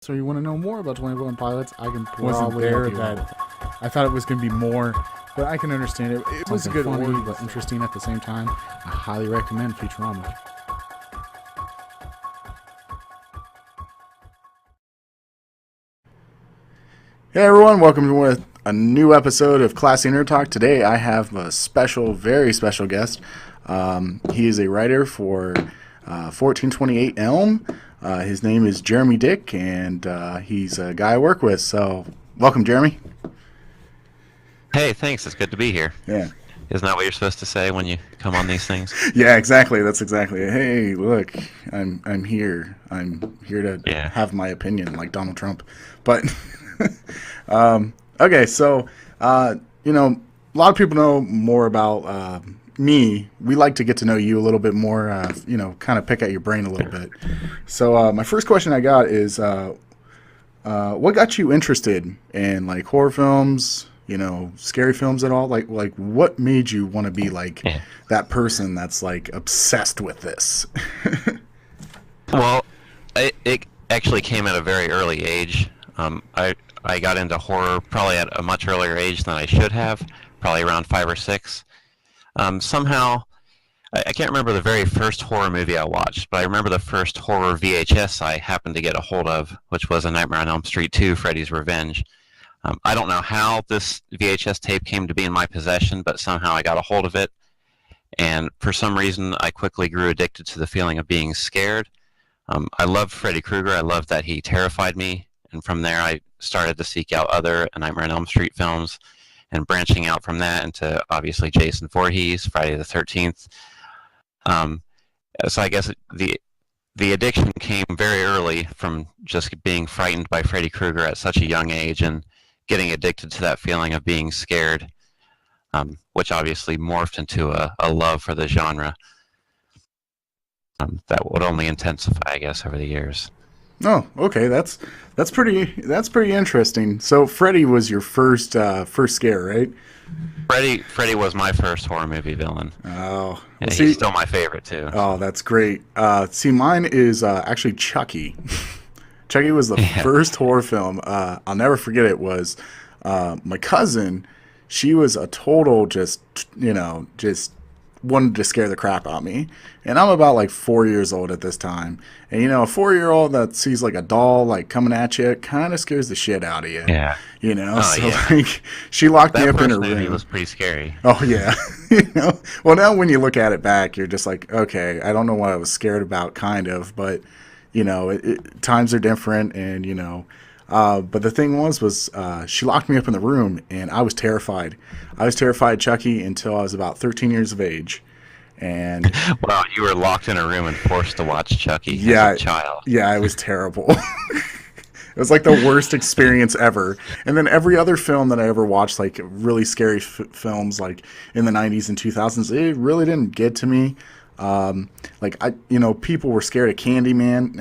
So you want to know more about 21 Pilots? I can Wasn't probably there help you out with that it. I thought it was going to be more, but I can understand it. It was a Something good funny order. but interesting at the same time. I highly recommend Futurama. Hey everyone, welcome to a new episode of Classy Nerd Talk. Today I have a special, very special guest. He is a writer for 1428 Elm. His name is Jeremy Dick, and he's a guy I work with. So, welcome, Jeremy. Hey, thanks. It's good to be here. Yeah. Isn't that what you're supposed to say when you come on these things? Yeah, exactly. That's exactly it. Hey, look, I'm here. I'm here to Yeah. have my opinion, like Donald Trump. But okay, so a lot of people know more about me. We like to get to know you a little bit more. Kind of pick at your brain a little bit. So my first question I got is, what got you interested in like horror films? Scary films at all? Like what made you want to be like Yeah. that person that's like obsessed with this? Well, it actually came at a very early age. I got into horror probably at a much earlier age than I should have, probably around 5 or 6. Somehow, I can't remember the very first horror movie I watched, but I remember the first horror VHS I happened to get a hold of, which was A Nightmare on Elm Street 2, Freddy's Revenge. I don't know how this VHS tape came to be in my possession, but somehow I got a hold of it. And for some reason, I quickly grew addicted to the feeling of being scared. I loved Freddy Krueger. I loved that he terrified me. And from there, I started to seek out other Nightmare on Elm Street films and branching out from that into obviously Jason Voorhees, Friday the 13th. So I guess the addiction came very early from just being frightened by Freddy Krueger at such a young age and getting addicted to that feeling of being scared, which obviously morphed into a love for the genre that would only intensify, I guess, over the years. Oh, okay, that's pretty interesting. So Freddy was your first scare, right? Freddy was my first horror movie villain. Oh, well, Yeah, see, he's still my favorite too. oh, that's great. See, mine is actually Chucky. Chucky was the Yeah, first horror film. I'll never forget it. Was my cousin? She was a total just wanted to scare the crap out of me. And I'm about like 4 years old at this time. And a 4-year-old that sees like a doll like coming at you kind of scares the shit out of you. yeah. Oh So yeah. like she locked me That up in first her movie room. was pretty scary. Oh yeah. Well, now when you look at it back, you're just like, okay, I don't know what I was scared about, kind of, but times are different, and But the thing was she locked me up in the room, and I was terrified. I was terrified of Chucky until I was about 13 years of age, and Wow, you were locked in a room and forced to watch Chucky as a yeah, child. yeah, it was terrible. It was like the worst experience ever. And then every other film that I ever watched, like really scary films, like in the 90s and 2000s, it really didn't get to me. People were scared of Candyman.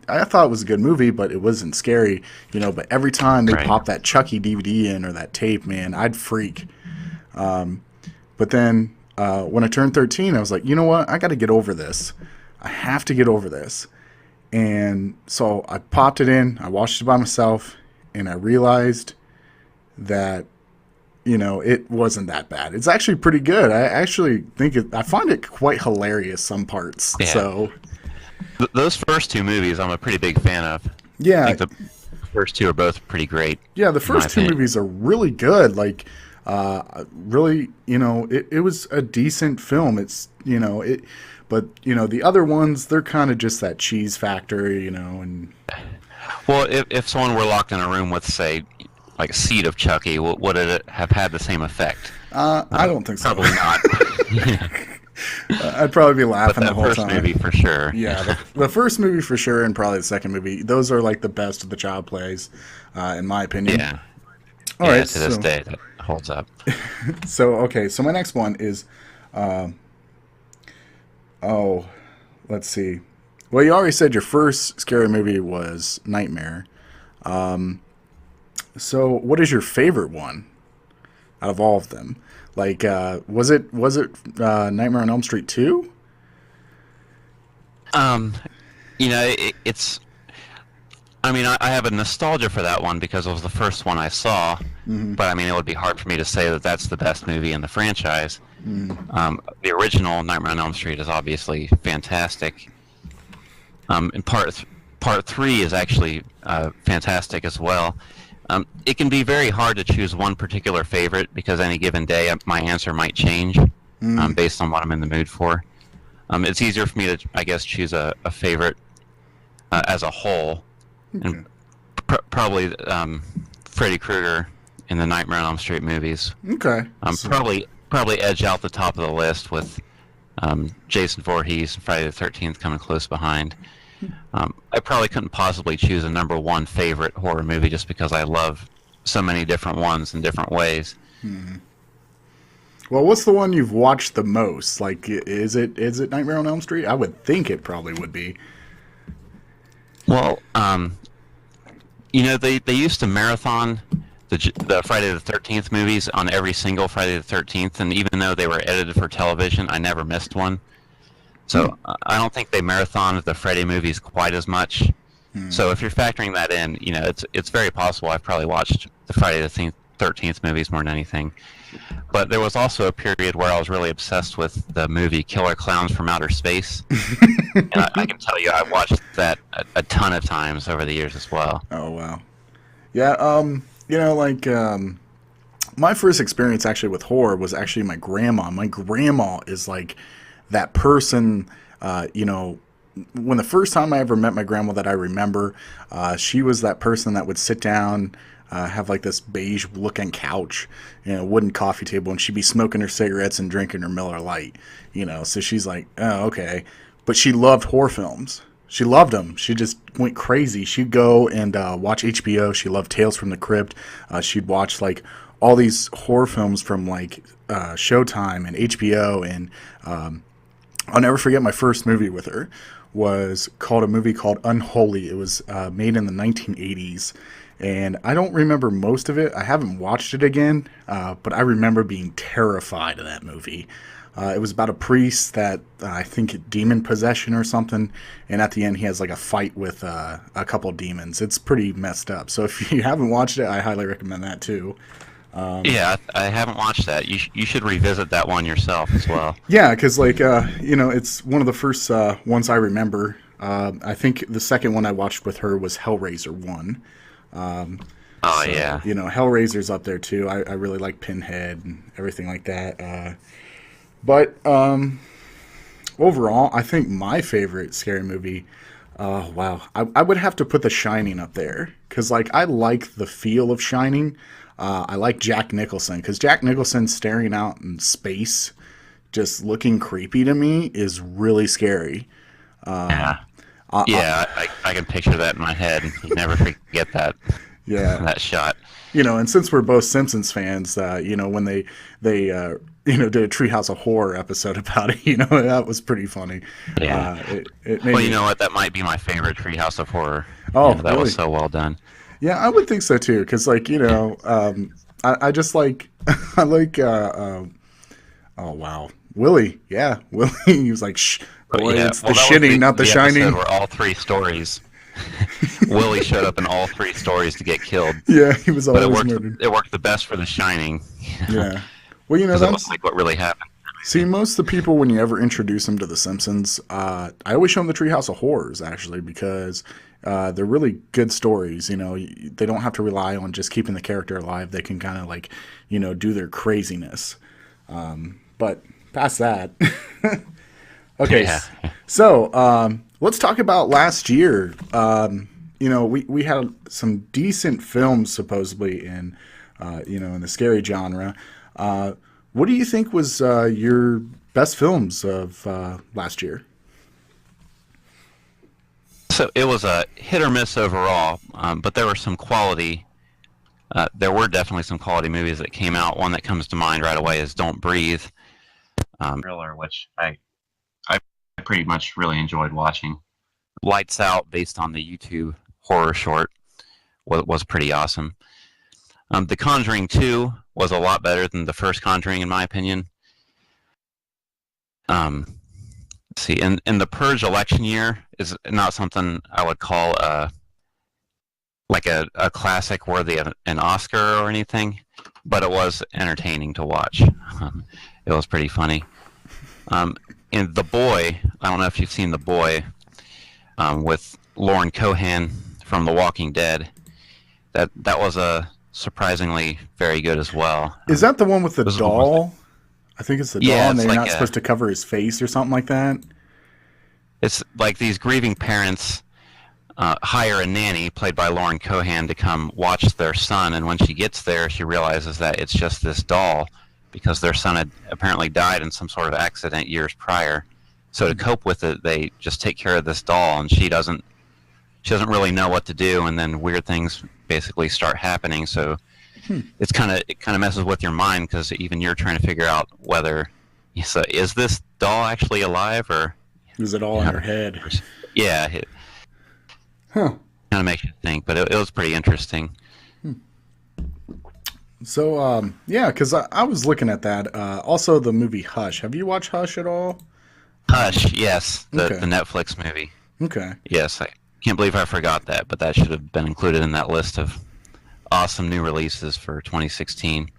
I thought it was a good movie, but it wasn't scary. But every time they Right. popped that Chucky DVD in or that tape, man, I'd freak. But then when I turned 13, I was like, you know what? I got to get over this. I have to get over this. And so I popped it in, I watched it by myself, and I realized that, it wasn't that bad. It's actually pretty good. I actually I find it quite hilarious some parts. Yeah. So, Those first two movies I'm a pretty big fan of. I yeah, think the first two are both pretty great, yeah, the in my first two opinion. movies are really good. Like, really, it was a decent film. But, the other ones, they're kind of just that cheese factor, and Well, if someone were locked in a room with, say, like a seed of Chucky, would it have had the same effect? I don't think so. Probably not. I'd probably be But laughing the that whole first time. movie for sure. Yeah, the first movie for sure, and probably the second movie. Those are like the best of the child plays, in my opinion. Yeah. All Yeah, right, to this day that holds up. so my next one is, oh, let's see. Well, you already said your first scary movie was Nightmare. So what is your favorite one out of all of them? Like, was it Nightmare on Elm Street 2? Um, it's I mean, I have a nostalgia for that one because it was the first one I saw. But I mean, it would be hard for me to say that that's the best movie in the franchise. The original Nightmare on Elm Street is obviously fantastic. And part three is actually fantastic as well. It can be very hard to choose one particular favorite because any given day my answer might change based on what I'm in the mood for. It's easier for me to, I guess, choose a favorite as a whole, and probably Freddy Krueger in the Nightmare on Elm Street movies. Okay. Probably edge out the top of the list with Jason Voorhees and Friday the 13th coming close behind. I probably couldn't possibly choose a number one favorite horror movie just because I love so many different ones in different ways. Well, what's the one you've watched the most? Like, is it Nightmare on Elm Street? I would think it probably would be. Well, they used to marathon the Friday the 13th movies on every single Friday the 13th, and even though they were edited for television, I never missed one. So I don't think they marathoned the Freddy movies quite as much. So if you're factoring that in, it's very possible I've probably watched the Friday the 13th movies more than anything. But there was also a period where I was really obsessed with the movie Killer Clowns from Outer Space. And I can tell you I watched that a ton of times over the years as well. Oh, wow. Yeah, my first experience actually with horror was actually my grandma. My grandma is like that person, when the first time I ever met my grandma that I remember, she was that person that would sit down, have like this beige looking couch, wooden coffee table, and she'd be smoking her cigarettes and drinking her Miller Lite, so she's like, oh, okay. But she loved horror films. She loved them. She just went crazy. She'd go and watch HBO. She loved Tales from the Crypt. She'd watch like all these horror films from like Showtime and HBO. And I'll never forget my first movie with her was a movie called Unholy. It was made in the 1980s. And I don't remember most of it. I haven't watched it again, but I remember being terrified of that movie. It was about a priest that I think demon possession or something, and at the end he has like a fight with a couple demons. It's pretty messed up. So if you haven't watched it, I highly recommend that too. Yeah, I haven't watched that. You should revisit that one yourself as well. Yeah, because it's one of the first ones I remember. I think the second one I watched with her was Hellraiser 1. Yeah. Hellraiser's up there too. I really like Pinhead and everything like that. But overall, I think my favorite scary movie, I would have to put The Shining up there. Because, I like the feel of Shining. I like Jack Nicholson. Because Jack Nicholson staring out in space, just looking creepy to me, is really scary. I can picture that in my head. You never forget that. Yeah. That shot. And since we're both Simpsons fans, when they did a Treehouse of Horror episode about it, that was pretty funny. Yeah. You know what? That might be my favorite Treehouse of Horror. Oh, that really? was so well done. Yeah, I would think so too. Because, I just like, I like, oh wow, Willie. Yeah, Willie. He was like, shh, boy, it's the shitting, not the shining. Where all three stories. Willie showed up in all three stories to get killed. Yeah, he was always murdered. It worked the best for The Shining. Yeah. Well, that's like what really happened. See, most of the people, when you ever introduce them to The Simpsons, I always show them the Treehouse of Horrors, actually, because they're really good stories. They don't have to rely on just keeping the character alive. They can kind of do their craziness. But past that, okay. Yeah. So let's talk about last year. We had some decent films supposedly in the scary genre. What do you think was your best films of last year? So it was a hit or miss overall, but there were some quality. There were definitely some quality movies that came out. One that comes to mind right away is Don't Breathe, thriller, which I pretty much really enjoyed watching. Lights Out, based on the YouTube horror short, was pretty awesome. The Conjuring 2 was a lot better than the first Conjuring, in my opinion. Let's see, and the Purge election year is not something I would call a classic worthy of an Oscar or anything, but it was entertaining to watch. It was pretty funny. And The Boy, I don't know if you've seen The Boy, with Lauren Cohan from The Walking Dead. That was a surprisingly very good as well. Is that the one with the doll? I think it's the doll, and they're like not supposed to cover his face or something like that. It's like these grieving parents hire a nanny, played by Lauren Cohan, to come watch their son, and when she gets there, she realizes that it's just this doll, because their son had apparently died in some sort of accident years prior. So to cope with it, they just take care of this doll, and she doesn't really know what to do, and then weird things basically start happening. So it kind of messes with your mind, because even you're trying to figure out whether is this doll actually alive, or is it all in her head? Yeah. Kind of makes you think, but it was pretty interesting. So, yeah, because I was looking at that. Also, the movie Hush. Have you watched Hush at all? Hush, yes. The Netflix movie. Okay. Yes, I can't believe I forgot that, but that should have been included in that list of awesome new releases for 2016.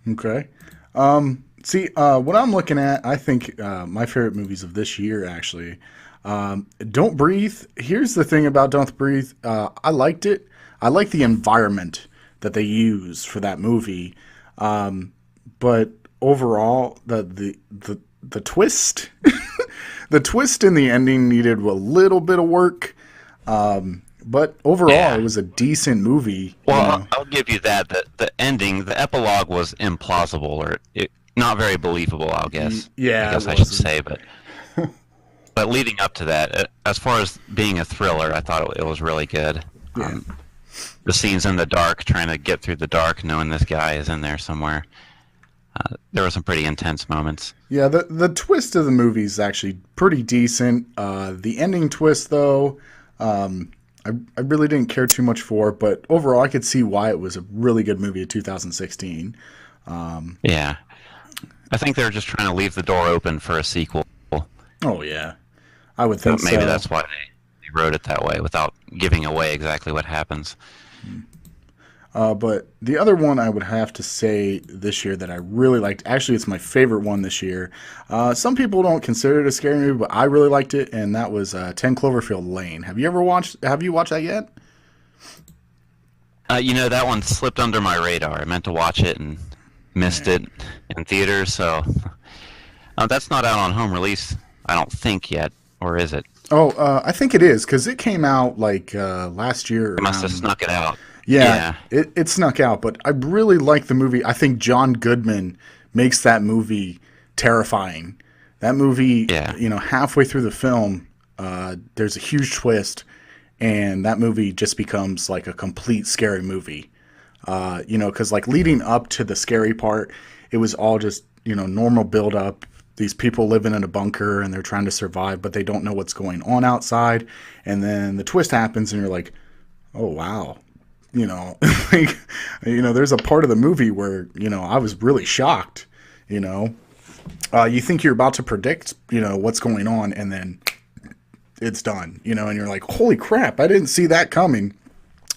Okay. See, what I'm looking at, I think my favorite movies of this year, actually. Don't Breathe. Here's the thing about Don't Breathe. I liked it. I like the environment that they use for that movie. But overall, the twist, the twist in the ending needed a little bit of work. But overall, it was a decent movie. Well, I'll give you that. The ending, the epilogue was implausible, or not very believable, I guess. Yeah, I guess I should say, but but leading up to that, as far as being a thriller, I thought it was really good. Yeah. The scenes in the dark, trying to get through the dark, knowing this guy is in there somewhere. There were some pretty intense moments. Yeah, the twist of the movie is actually pretty decent. The ending twist, though, I really didn't care too much for, but overall I could see why it was a really good movie of 2016. Yeah. I think they're just trying to leave the door open for a sequel. Oh, yeah. I would think maybe so. That's why they wrote it that way, without giving away exactly what happens. But the other one I would have to say this year that I really liked, actually it's my favorite one this year. Some people don't consider it a scary movie, but I really liked it, and that was 10 Cloverfield Lane. Have you watched that yet? That one slipped under my radar. I meant to watch it and missed it in theaters, so that's not out on home release, I don't think, yet, or is it? Oh, I think it is, because it came out like last year. It must have snuck it out. Yeah. It snuck out, but I really like the movie. I think John Goodman makes that movie terrifying. That movie, halfway through the film, there's a huge twist, and that movie just becomes like a complete scary movie. Because like leading up to the scary part, it was all just, normal build up. These people living in a bunker and they're trying to survive, but they don't know what's going on outside. And then the twist happens and you're like, oh, wow. There's a part of the movie where, I was really shocked, you think you're about to predict, what's going on, and then it's done, and you're like, holy crap, I didn't see that coming.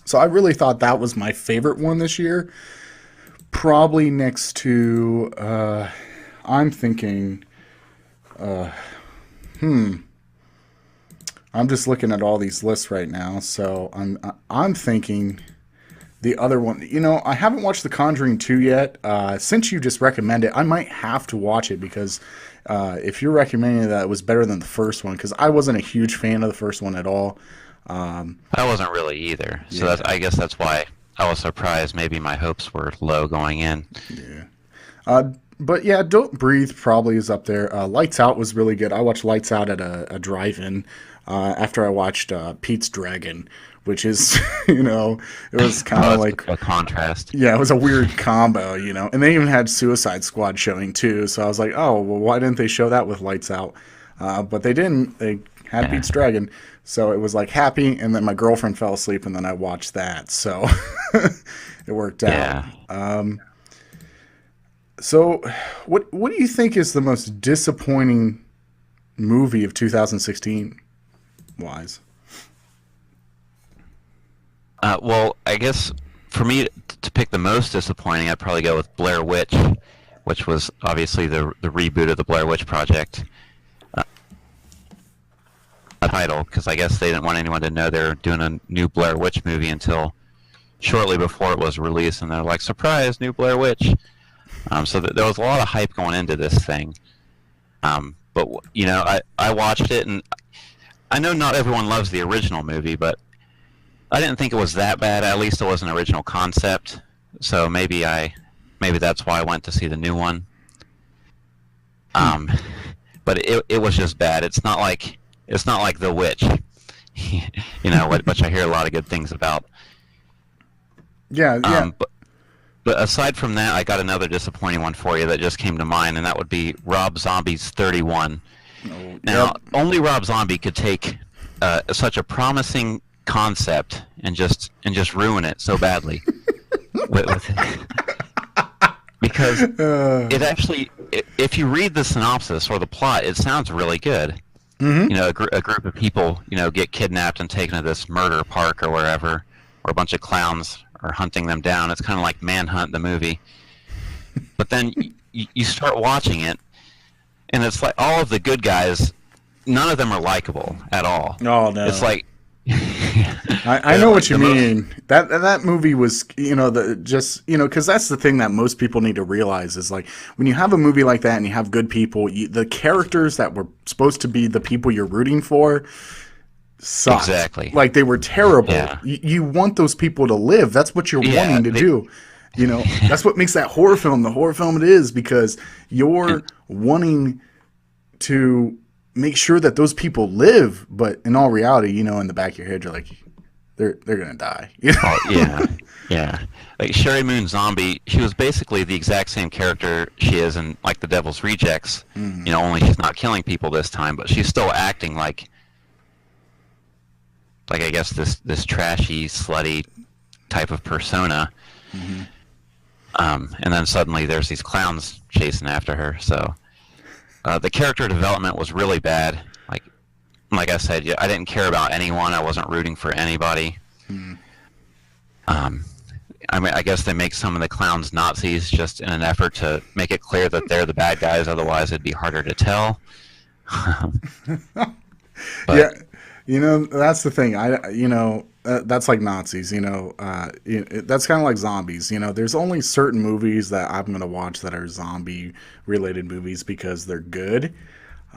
So I really thought that was my favorite one this year. Probably next to, I'm thinking, I'm just looking at all these lists right now. So I'm thinking the other one, I haven't watched The Conjuring 2 yet. Since you just recommended it, I might have to watch it, because if you're recommending that it was better than the first one, because I wasn't a huge fan of the first one at all. I wasn't really either. So I guess that's why I was surprised. Maybe my hopes were low going in. Yeah. But yeah, Don't Breathe probably is up there. Lights Out was really good. I watched Lights Out at a drive-in after I watched Pete's Dragon, which is, it was kind of like a contrast. Yeah, it was a weird combo, And they even had Suicide Squad showing too. So I was like, oh, well, why didn't they show that with Lights Out? But they didn't. They had Pete's Dragon. So it was like happy, and then my girlfriend fell asleep, and then I watched that. So it worked out. So what do you think is the most disappointing movie of 2016 wise? Well, I guess for me to pick the most disappointing, I'd probably go with Blair Witch, which was obviously the reboot of the Blair Witch Project. Title, because I guess they didn't want anyone to know they were doing a new Blair Witch movie until shortly before it was released, and they're like, surprise, new Blair Witch. So there was a lot of hype going into this thing. But I watched it, and I know not everyone loves the original movie, but I didn't think it was that bad. At least it was an original concept. So maybe that's why I went to see the new one. But it was just bad. It's not like The Witch, which I hear a lot of good things about. Yeah. But aside from that, I got another disappointing one for you that just came to mind, and that would be Rob Zombie's 31. Oh, Now, only Rob Zombie could take such a promising concept and just ruin it so badly. with because it actually, if you read the synopsis or the plot, it sounds really good. Mm-hmm. A group of people, get kidnapped and taken to this murder park or wherever, or a bunch of clowns are hunting them down. It's kind of like Manhunt, the movie. But then you start watching it, and it's like all of the good guys, none of them are likable at all. Oh, no. It's like... I know what you mean. That movie was, because that's the thing that most people need to realize is, like, when you have a movie like that and you have good people, the characters that were supposed to be the people you're rooting for sucked. Exactly. Like, they were terrible. Yeah. You want those people to live. That's what you're wanting to do. That's what makes that horror film the horror film it is, because you're wanting to make sure that those people live, but in all reality, in the back of your head, you're like, they're gonna die. Yeah. Like Sherry Moon Zombie, she was basically the exact same character she is in like The Devil's Rejects. Only she's not killing people this time, but she's still acting like I guess this trashy, slutty type of persona. Mm-hmm. And then suddenly there's these clowns chasing after her. So the character development was really bad. Like I said, I didn't care about anyone. I wasn't rooting for anybody. I guess they make some of the clowns Nazis just in an effort to make it clear that they're the bad guys. Otherwise, it'd be harder to tell. But, that's the thing. That's like Nazis. That's kind of like zombies. There's only certain movies that I'm gonna watch that are zombie-related movies because they're good.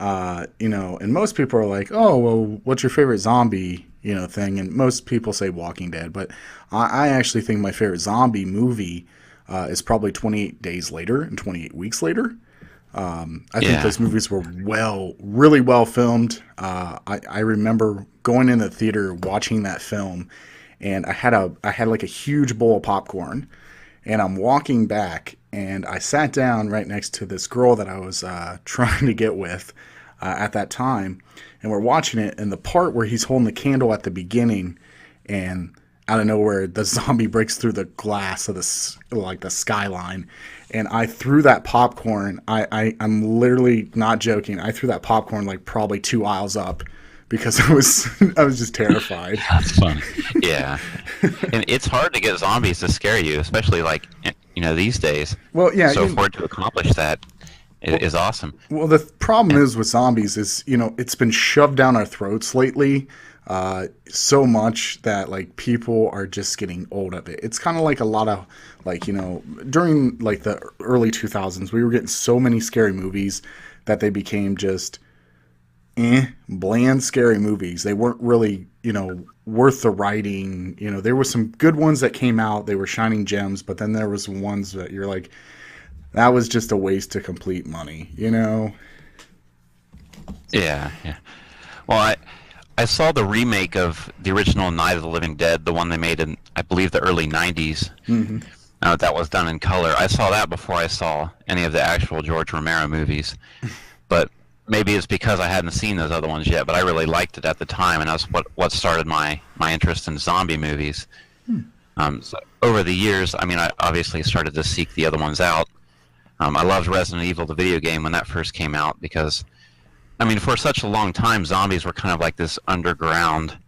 And most people are like, oh, well, what's your favorite zombie, thing? And most people say Walking Dead, but I actually think my favorite zombie movie is probably 28 Days Later and 28 Weeks Later. I think those movies were really well filmed. I remember going in the theater watching that film, and I had like a huge bowl of popcorn, and I'm walking back, and I sat down right next to this girl that I was trying to get with at that time, and we're watching it, and the part where he's holding the candle at the beginning, and out of nowhere the zombie breaks through the glass of the skyline, and I threw that popcorn. I'm literally not joking. I threw that popcorn like probably 2 aisles up because I was just terrified. That's fun. Yeah, and it's hard to get zombies to scare you, especially these days. Well, yeah. So for it to accomplish that is awesome. Well, the problem is with zombies is it's been shoved down our throats lately. So much that people are just getting old of it. It's kind of like a lot of during the early 2000s, we were getting so many scary movies that they became just bland scary movies. They weren't really worth the writing. There were some good ones that came out. They were shining gems, but then there was ones that you're like, that was just a waste to complete money. Yeah. Well, I saw the remake of the original Night of the Living Dead, the one they made in, I believe, the early 90s. Mm-hmm. That was done in color. I saw that before I saw any of the actual George Romero movies. But maybe it's because I hadn't seen those other ones yet, but I really liked it at the time, and that's what started my interest in zombie movies. So over the years, I obviously started to seek the other ones out. I loved Resident Evil, the video game, when that first came out, because for such a long time, zombies were kind of like this underground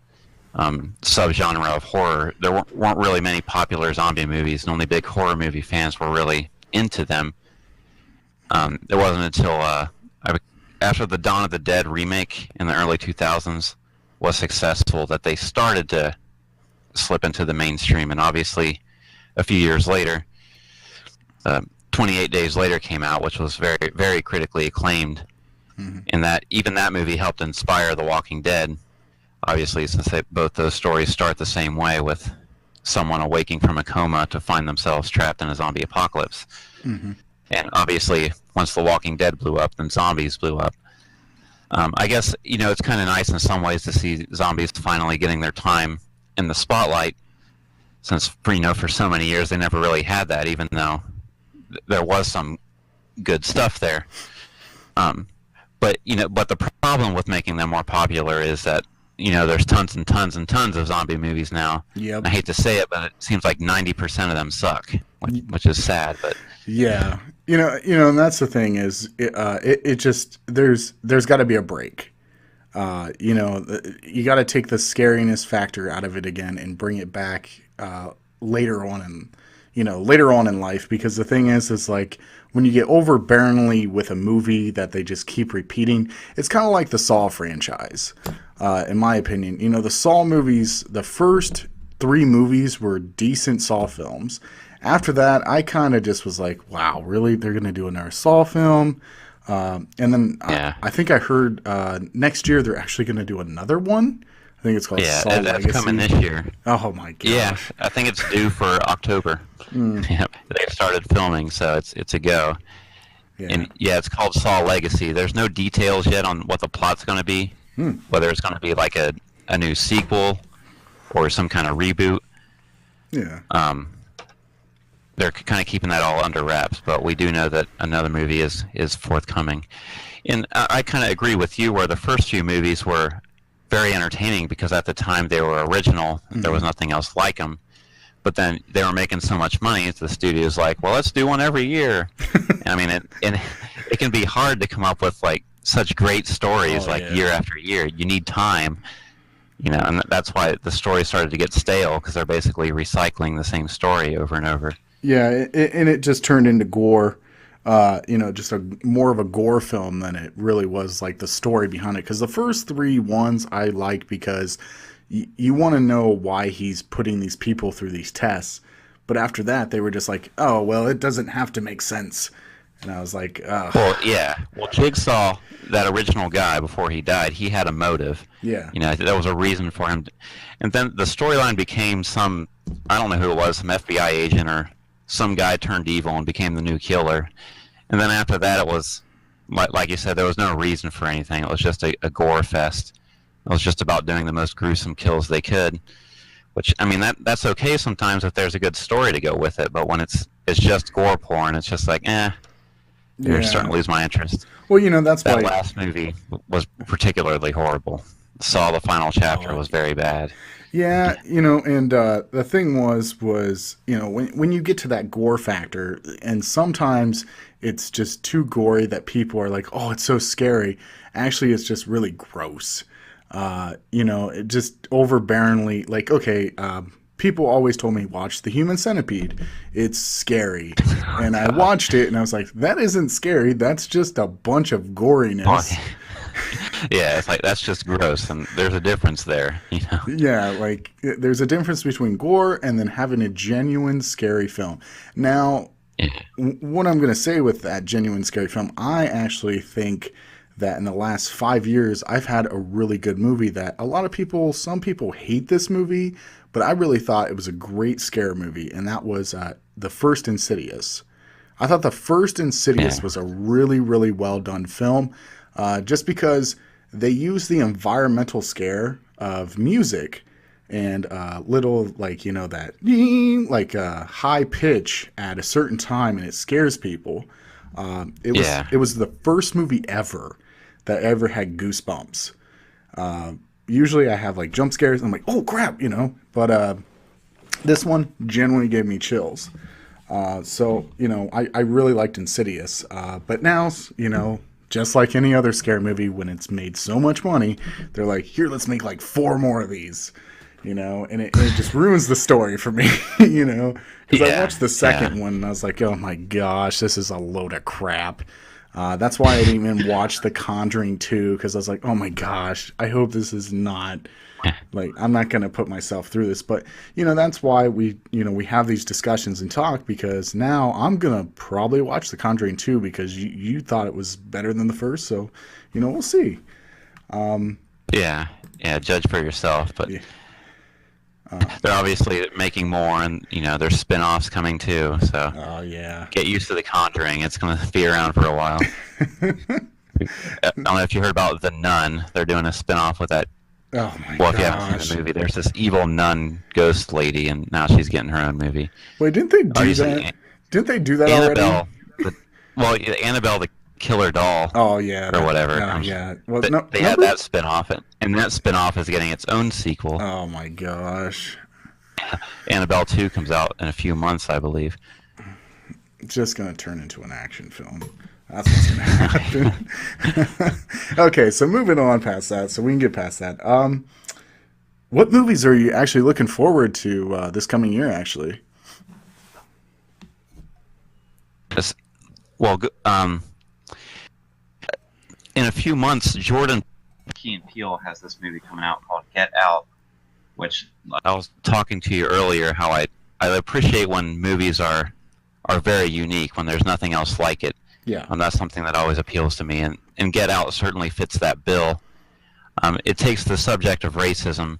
subgenre of horror. There weren't really many popular zombie movies, and only big horror movie fans were really into them. It wasn't until after the Dawn of the Dead remake in the early 2000s was successful that they started to slip into the mainstream. And obviously, a few years later, 28 Days Later came out, which was very, very critically acclaimed. And that even that movie helped inspire The Walking Dead. Obviously, since both those stories start the same way, with someone awaking from a coma to find themselves trapped in a zombie apocalypse. And obviously, once The Walking Dead blew up, then zombies blew up. I guess, it's kind of nice in some ways to see zombies finally getting their time in the spotlight, since, for so many years they never really had that, even though there was some good stuff there. But the problem with making them more popular is that, there's tons and tons and tons of zombie movies now. Yep. I hate to say it, but it seems like 90% of them suck, which is sad. But yeah, and that's the thing is, it just there's got to be a break. You got to take the scariness factor out of it again and bring it back later on in life, because the thing is like when you get overbearingly with a movie that they just keep repeating, it's kind of like the Saw franchise, in my opinion. The Saw movies, the first 3 movies were decent Saw films. After that, I kind of just was like, wow, really? They're going to do another Saw film? And then I think I heard next year they're actually going to do another one. I think it's called Saw that's Legacy. coming this year. Oh my gosh. Yeah, I think it's due for October. Yeah, they've started filming, so it's a go. Yeah. And it's called Saw Legacy. There's no details yet on what the plot's going to be, whether it's going to be like a new sequel or some kind of reboot. Yeah. They're kind of keeping that all under wraps, but we do know that another movie is forthcoming. And I kind of agree with you, where the first few movies were very entertaining because at the time they were original. There was nothing else like them. But then they were making so much money, the studio's like, well, let's do one every year. I mean, it can be hard to come up with like such great stories year after year. You need time, and that's why the story started to get stale, because they're basically recycling the same story over and over. Yeah, and it just turned into gore. Just more of a gore film than it really was like the story behind it. Because the first 3 ones I like because you want to know why he's putting these people through these tests. But after that, they were just like, oh, well, it doesn't have to make sense. And I was like, ugh. Well, yeah. Well, Jigsaw, that original guy, before he died, he had a motive. Yeah. There was a reason for him. And then the storyline became I don't know who it was, some FBI agent or some guy turned evil and became the new killer. And then after that, it was, like you said, there was no reason for anything. It was just a gore fest. It was just about doing the most gruesome kills they could. Which, I mean, that's okay sometimes if there's a good story to go with it. But when it's just gore porn, it's just like, you're starting to lose my interest. Well, that's that why last movie was particularly horrible. Saw the final chapter was very bad. Yeah, and the thing was when you get to that gore factor, and sometimes it's just too gory that people are like, oh, it's so scary. Actually, it's just really gross. It just overbearingly, like, okay, people always told me, watch The Human Centipede. It's scary. And I watched it, and I was like, that isn't scary. That's just a bunch of goriness. Yeah, it's like, that's just gross, and there's a difference there, Yeah, like, there's a difference between gore and then having a genuine scary film. Now, what I'm going to say with that genuine scary film, I actually think that in the last 5 years, I've had a really good movie that some people hate this movie, but I really thought it was a great scare movie, and that was the first Insidious. I thought the first Insidious was a really, really well done film, just because they use the environmental scare of music and little, like, that like high pitch at a certain time, and it scares people. It was the first movie ever that ever had goosebumps. Usually I have like jump scares. I'm like, oh crap, but this one genuinely gave me chills. So I really liked Insidious. But now, just like any other scare movie, when it's made so much money, they're like, here, let's make like 4 more of these. and it just ruins the story for me, because I Yeah, watched the second one and I was like, oh my gosh, this is a load of crap. That's why I didn't even watch The Conjuring 2, because I was like, oh my gosh, I hope this is not, like, I'm not going to put myself through this. But, that's why we have these discussions and talk, because now I'm going to probably watch The Conjuring 2 because you thought it was better than the first. So, we'll see. yeah, yeah. Judge for yourself, but Yeah. they're obviously making more, and there's spin-offs coming too. So Oh, yeah. get used to The Conjuring. It's going to be around for a while. I don't know if you heard about The Nun. They're doing a spin-off with that. Oh, my Well, if you gosh. haven't seen the movie, there's this evil nun ghost lady, and now she's getting her own movie. Wait, didn't they do Obviously, that? Didn't they do that Annabelle, already? Annabelle the killer doll, Oh, yeah. or whatever. Yeah. Well, They had that spin-off, and that spin-off is getting its own sequel. Oh, my gosh. Annabelle 2 comes out in a few months, I believe. It's just going to turn into an action film. That's what's going to happen. Okay, so moving on past that, so we can get past that. What movies are you actually looking forward to this coming year, actually? Well, in a few months, Jordan Key and Peele has this movie coming out called Get Out, which I was talking to you earlier, how I appreciate when movies are very unique, when there's nothing else like it. Yeah. That's something that always appeals to me, and Get Out certainly fits that bill. It takes the subject of racism,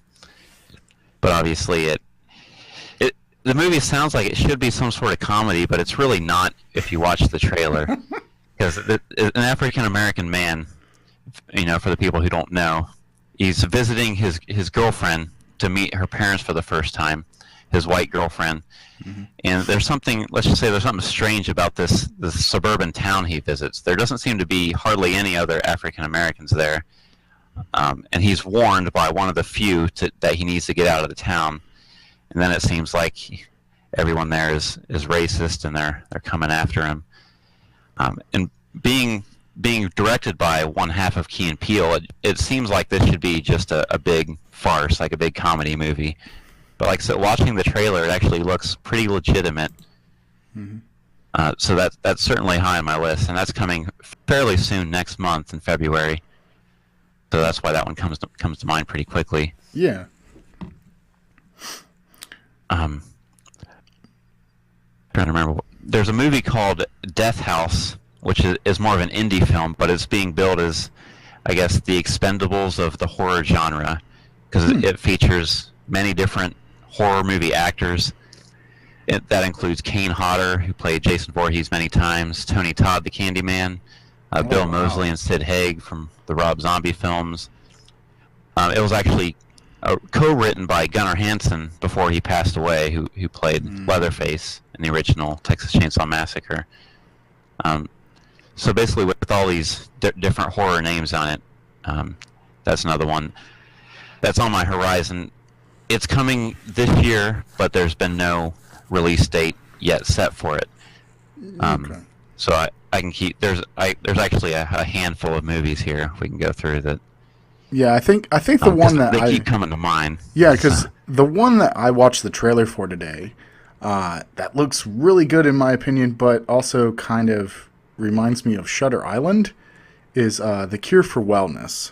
but obviously the movie sounds like it should be some sort of comedy, but it's really not if you watch the trailer. Because an African-American man, for the people who don't know, he's visiting his girlfriend to meet her parents for the first time, his white girlfriend. Mm-hmm. And let's just say there's something strange about this suburban town he visits. There doesn't seem to be hardly any other African-Americans there. And he's warned by one of the few that he needs to get out of the town. And then it seems like everyone there is racist, and they're coming after him. And being directed by one half of Key and Peele, it seems like this should be just a big farce, like a big comedy movie. But like I said, watching the trailer, it actually looks pretty legitimate. Mm-hmm. So that's certainly high on my list, and that's coming fairly soon, next month in February. So that's why that one comes to mind pretty quickly. Yeah. Trying to remember. There's a movie called Death House, which is more of an indie film, but it's being billed as, I guess, the Expendables of the horror genre, because it features many different horror movie actors. That includes Kane Hodder, who played Jason Voorhees many times, Tony Todd, the Candyman, Bill Moseley and Sid Haig from the Rob Zombie films. It was actually co-written by Gunnar Hansen before he passed away, who played Leatherface in the original Texas Chainsaw Massacre. So basically, with all these different horror names on it, that's another one that's on my horizon. It's coming this year, but there's been no release date yet set for it. Okay. So I can keep there's actually a handful of movies here we can go through that. Yeah, I think the one that they keep coming to mind. Yeah, because the one that I watched the trailer for today, that looks really good in my opinion, but also kind of reminds me of Shutter Island, is The Cure for Wellness.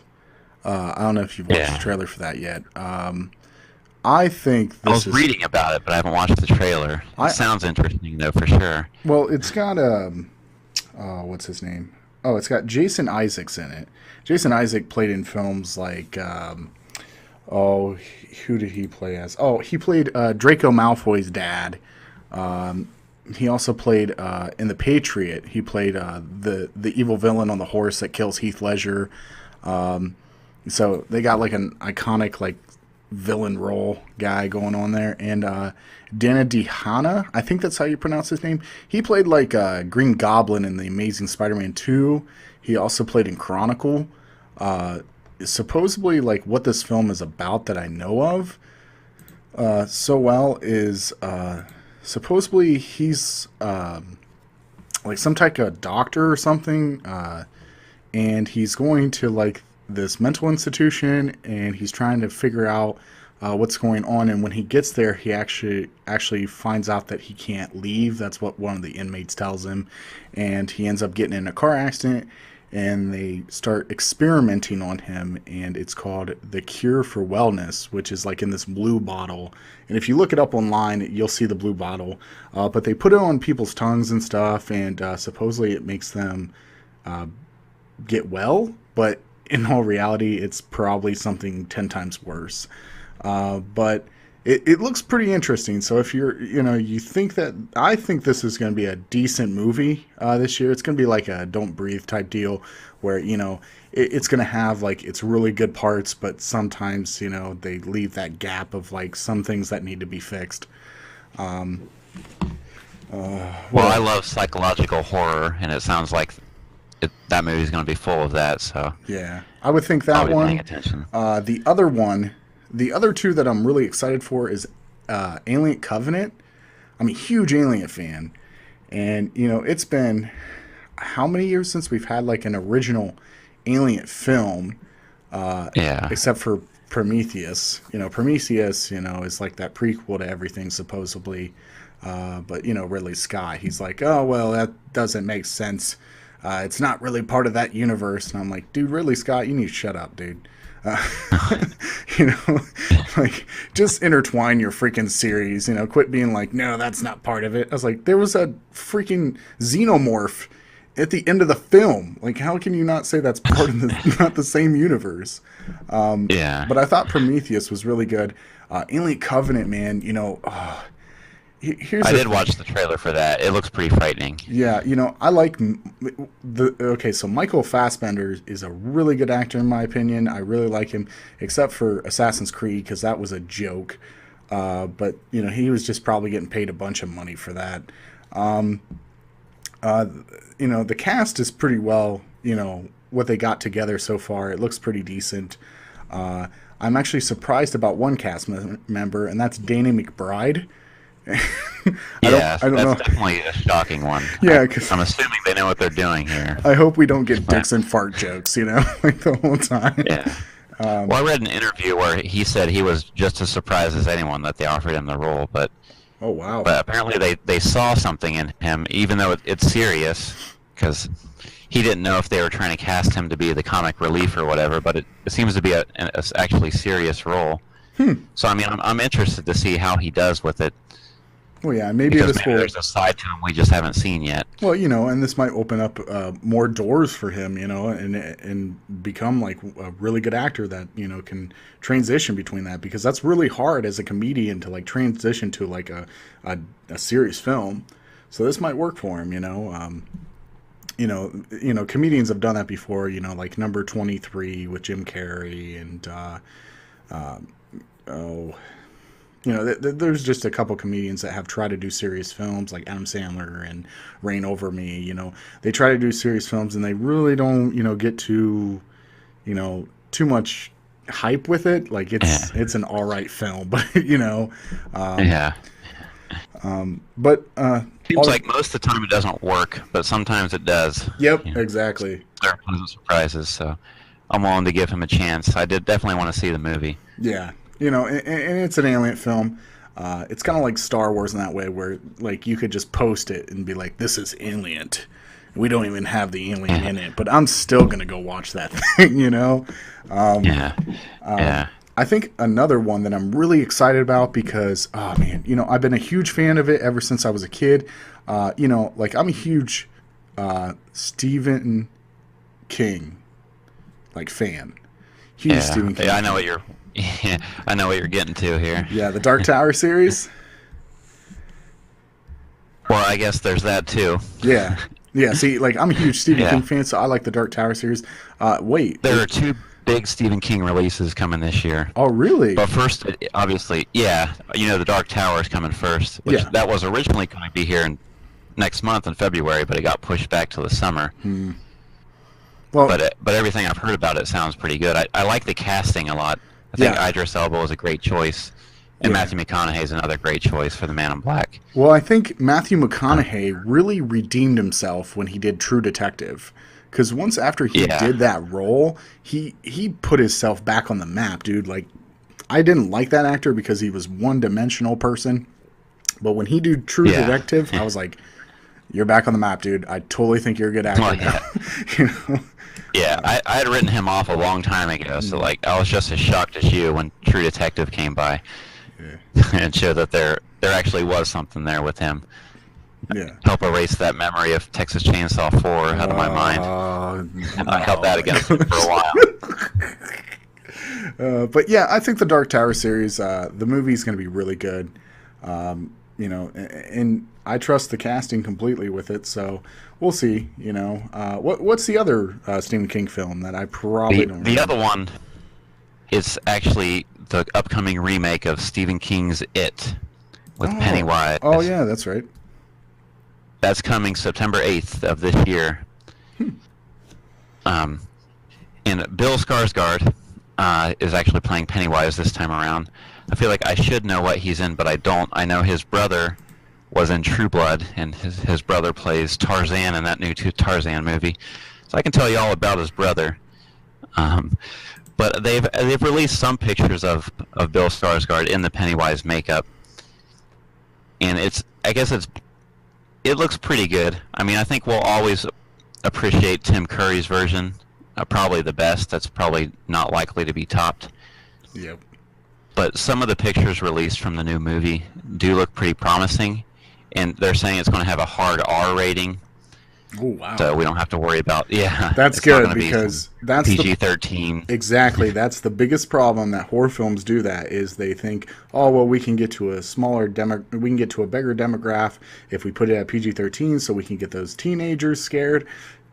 I don't know if you've watched the trailer for that yet. I think this I was reading about it, but I haven't watched the trailer. It sounds interesting, though, for sure. Well, it's got what's his name? Oh, it's got Jason Isaacs in it. Jason Isaac played in films like, who did he play as? Oh, he played Draco Malfoy's dad. He also played in The Patriot. He played the evil villain on the horse that kills Heath Ledger. So they got like an iconic like villain role guy going on there. And Dana DeHana, I think that's how you pronounce his name. He played like Green Goblin in The Amazing Spider-Man 2. He also played in Chronicle. Supposedly, like what this film is about that I know of so well is supposedly he's like some type of doctor or something, and he's going to like this mental institution, and he's trying to figure out what's going on. And when he gets there, he actually finds out that he can't leave. That's what one of the inmates tells him, and he ends up getting in a car accident. And they start experimenting on him, and it's called the Cure for Wellness, which is like in this blue bottle. And if you look it up online, you'll see the blue bottle. But they put it on people's tongues and stuff, and supposedly it makes them get well. But in all reality, it's probably something 10 times worse. But it looks pretty interesting. So if you think that, I think this is going to be a decent movie this year. It's going to be like a Don't Breathe type deal where, it's going to have like its really good parts, but sometimes, they leave that gap of like some things that need to be fixed. Well, I love psychological horror, and it sounds like that movie's going to be full of that. So yeah, I would think that I'll be one. paying attention. The other two that I'm really excited for is Alien Covenant. I'm a huge Alien fan. And, it's been how many years since we've had like an original Alien film? Except for Prometheus. Prometheus, is like that prequel to everything supposedly. But, Ridley Scott, he's like, oh, well, that doesn't make sense. It's not really part of that universe. And I'm like, dude, Ridley Scott, you need to shut up, dude. Like just intertwine your freaking series, quit being like, no, that's not part of it. I was like, there was a freaking xenomorph at the end of the film. Like, how can you not say that's part of not the same universe? But I thought Prometheus was really good. Alien Covenant, man, I did watch the trailer for that. It looks pretty frightening. Yeah, I like so Michael Fassbender is a really good actor in my opinion. I really like him, except for Assassin's Creed, because that was a joke. But, he was just probably getting paid a bunch of money for that. The cast is pretty well, what they got together so far. It looks pretty decent. I'm actually surprised about one cast member, and that's Danny McBride. I don't know. That's definitely a shocking one. Yeah, because I'm assuming they know what they're doing here. I hope we don't get dicks and fart jokes, like the whole time. Yeah. Well, I read an interview where he said he was just as surprised as anyone that they offered him the role, but oh wow! But apparently they saw something in him, even though it's serious, because he didn't know if they were trying to cast him to be the comic relief or whatever. But it seems to be a actually serious role. So I mean, I'm interested to see how he does with it. Well, yeah, maybe there's a side to him we just haven't seen yet. Well, and this might open up more doors for him, and become like a really good actor that can transition between that, because that's really hard as a comedian to like transition to like a serious film. So this might work for him, comedians have done that before, like Number 23 with Jim Carrey and there's just a couple comedians that have tried to do serious films, like Adam Sandler and Reign Over Me. They try to do serious films and they really don't, get too much hype with it. Like it's an all right film, but But seems like most of the time it doesn't work, but sometimes it does. Yep, exactly. There are pleasant surprises, so I'm willing to give him a chance. I did definitely want to see the movie. Yeah. And it's an alien film. It's kind of like Star Wars in that way, where like you could just post it and be like, "This is Alien." We don't even have the alien in it, but I'm still gonna go watch that thing. I think another one that I'm really excited about because, oh man, I've been a huge fan of it ever since I was a kid. Like I'm a huge Stephen King fan. Huge Stephen King. Yeah, I know what you're. Yeah, I know what you're getting to here. Yeah, the Dark Tower series. Well, I guess there's that too. Yeah. See, like I'm a huge Stephen King fan, so I like the Dark Tower series. There are two big Stephen King releases coming this year. Oh, really? But first, obviously, the Dark Tower is coming first, which that was originally going to be here next month in February, but it got pushed back to the summer. Well, but everything I've heard about it sounds pretty good. I like the casting a lot. I think Idris Elba is a great choice, and Matthew McConaughey is another great choice for the Man in Black. Well, I think Matthew McConaughey really redeemed himself when he did True Detective, because once after he did that role, he put himself back on the map, dude. Like, I didn't like that actor because he was one-dimensional person. But when he did True Detective, I was like, you're back on the map, dude. I totally think you're a good actor now. You know? Yeah, I had written him off a long time ago, so like I was just as shocked as you when True Detective came by and showed that there actually was something there with him. Yeah. Help erase that memory of Texas Chainsaw 4 out of my mind. No. I held that against him for a while. But yeah, I think the Dark Tower series, the movie is going to be really good. You know, and I trust the casting completely with it, so we'll see. You know, what's the other Stephen King film that I probably don't remember? The other one is actually the upcoming remake of Stephen King's It with Pennywise. Oh yeah, that's right. That's coming September 8th of this year. And Bill Skarsgård is actually playing Pennywise this time around. I feel like I should know what he's in, but I don't. I know his brother was in True Blood, and his brother plays Tarzan in that new Tarzan movie. So I can tell you all about his brother. But they've released some pictures of Bill Skarsgård in the Pennywise makeup, and it looks pretty good. I mean, I think we'll always appreciate Tim Curry's version, probably the best. That's probably not likely to be topped. Yep. But some of the pictures released from the new movie do look pretty promising, and they're saying it's going to have a hard R rating. Oh wow! So we don't have to worry about That's good because that's PG-13. Exactly, that's the biggest problem that horror films do. That is, they think, oh well, we can get to a we can get to a bigger demographic if we put it at PG-13, so we can get those teenagers scared.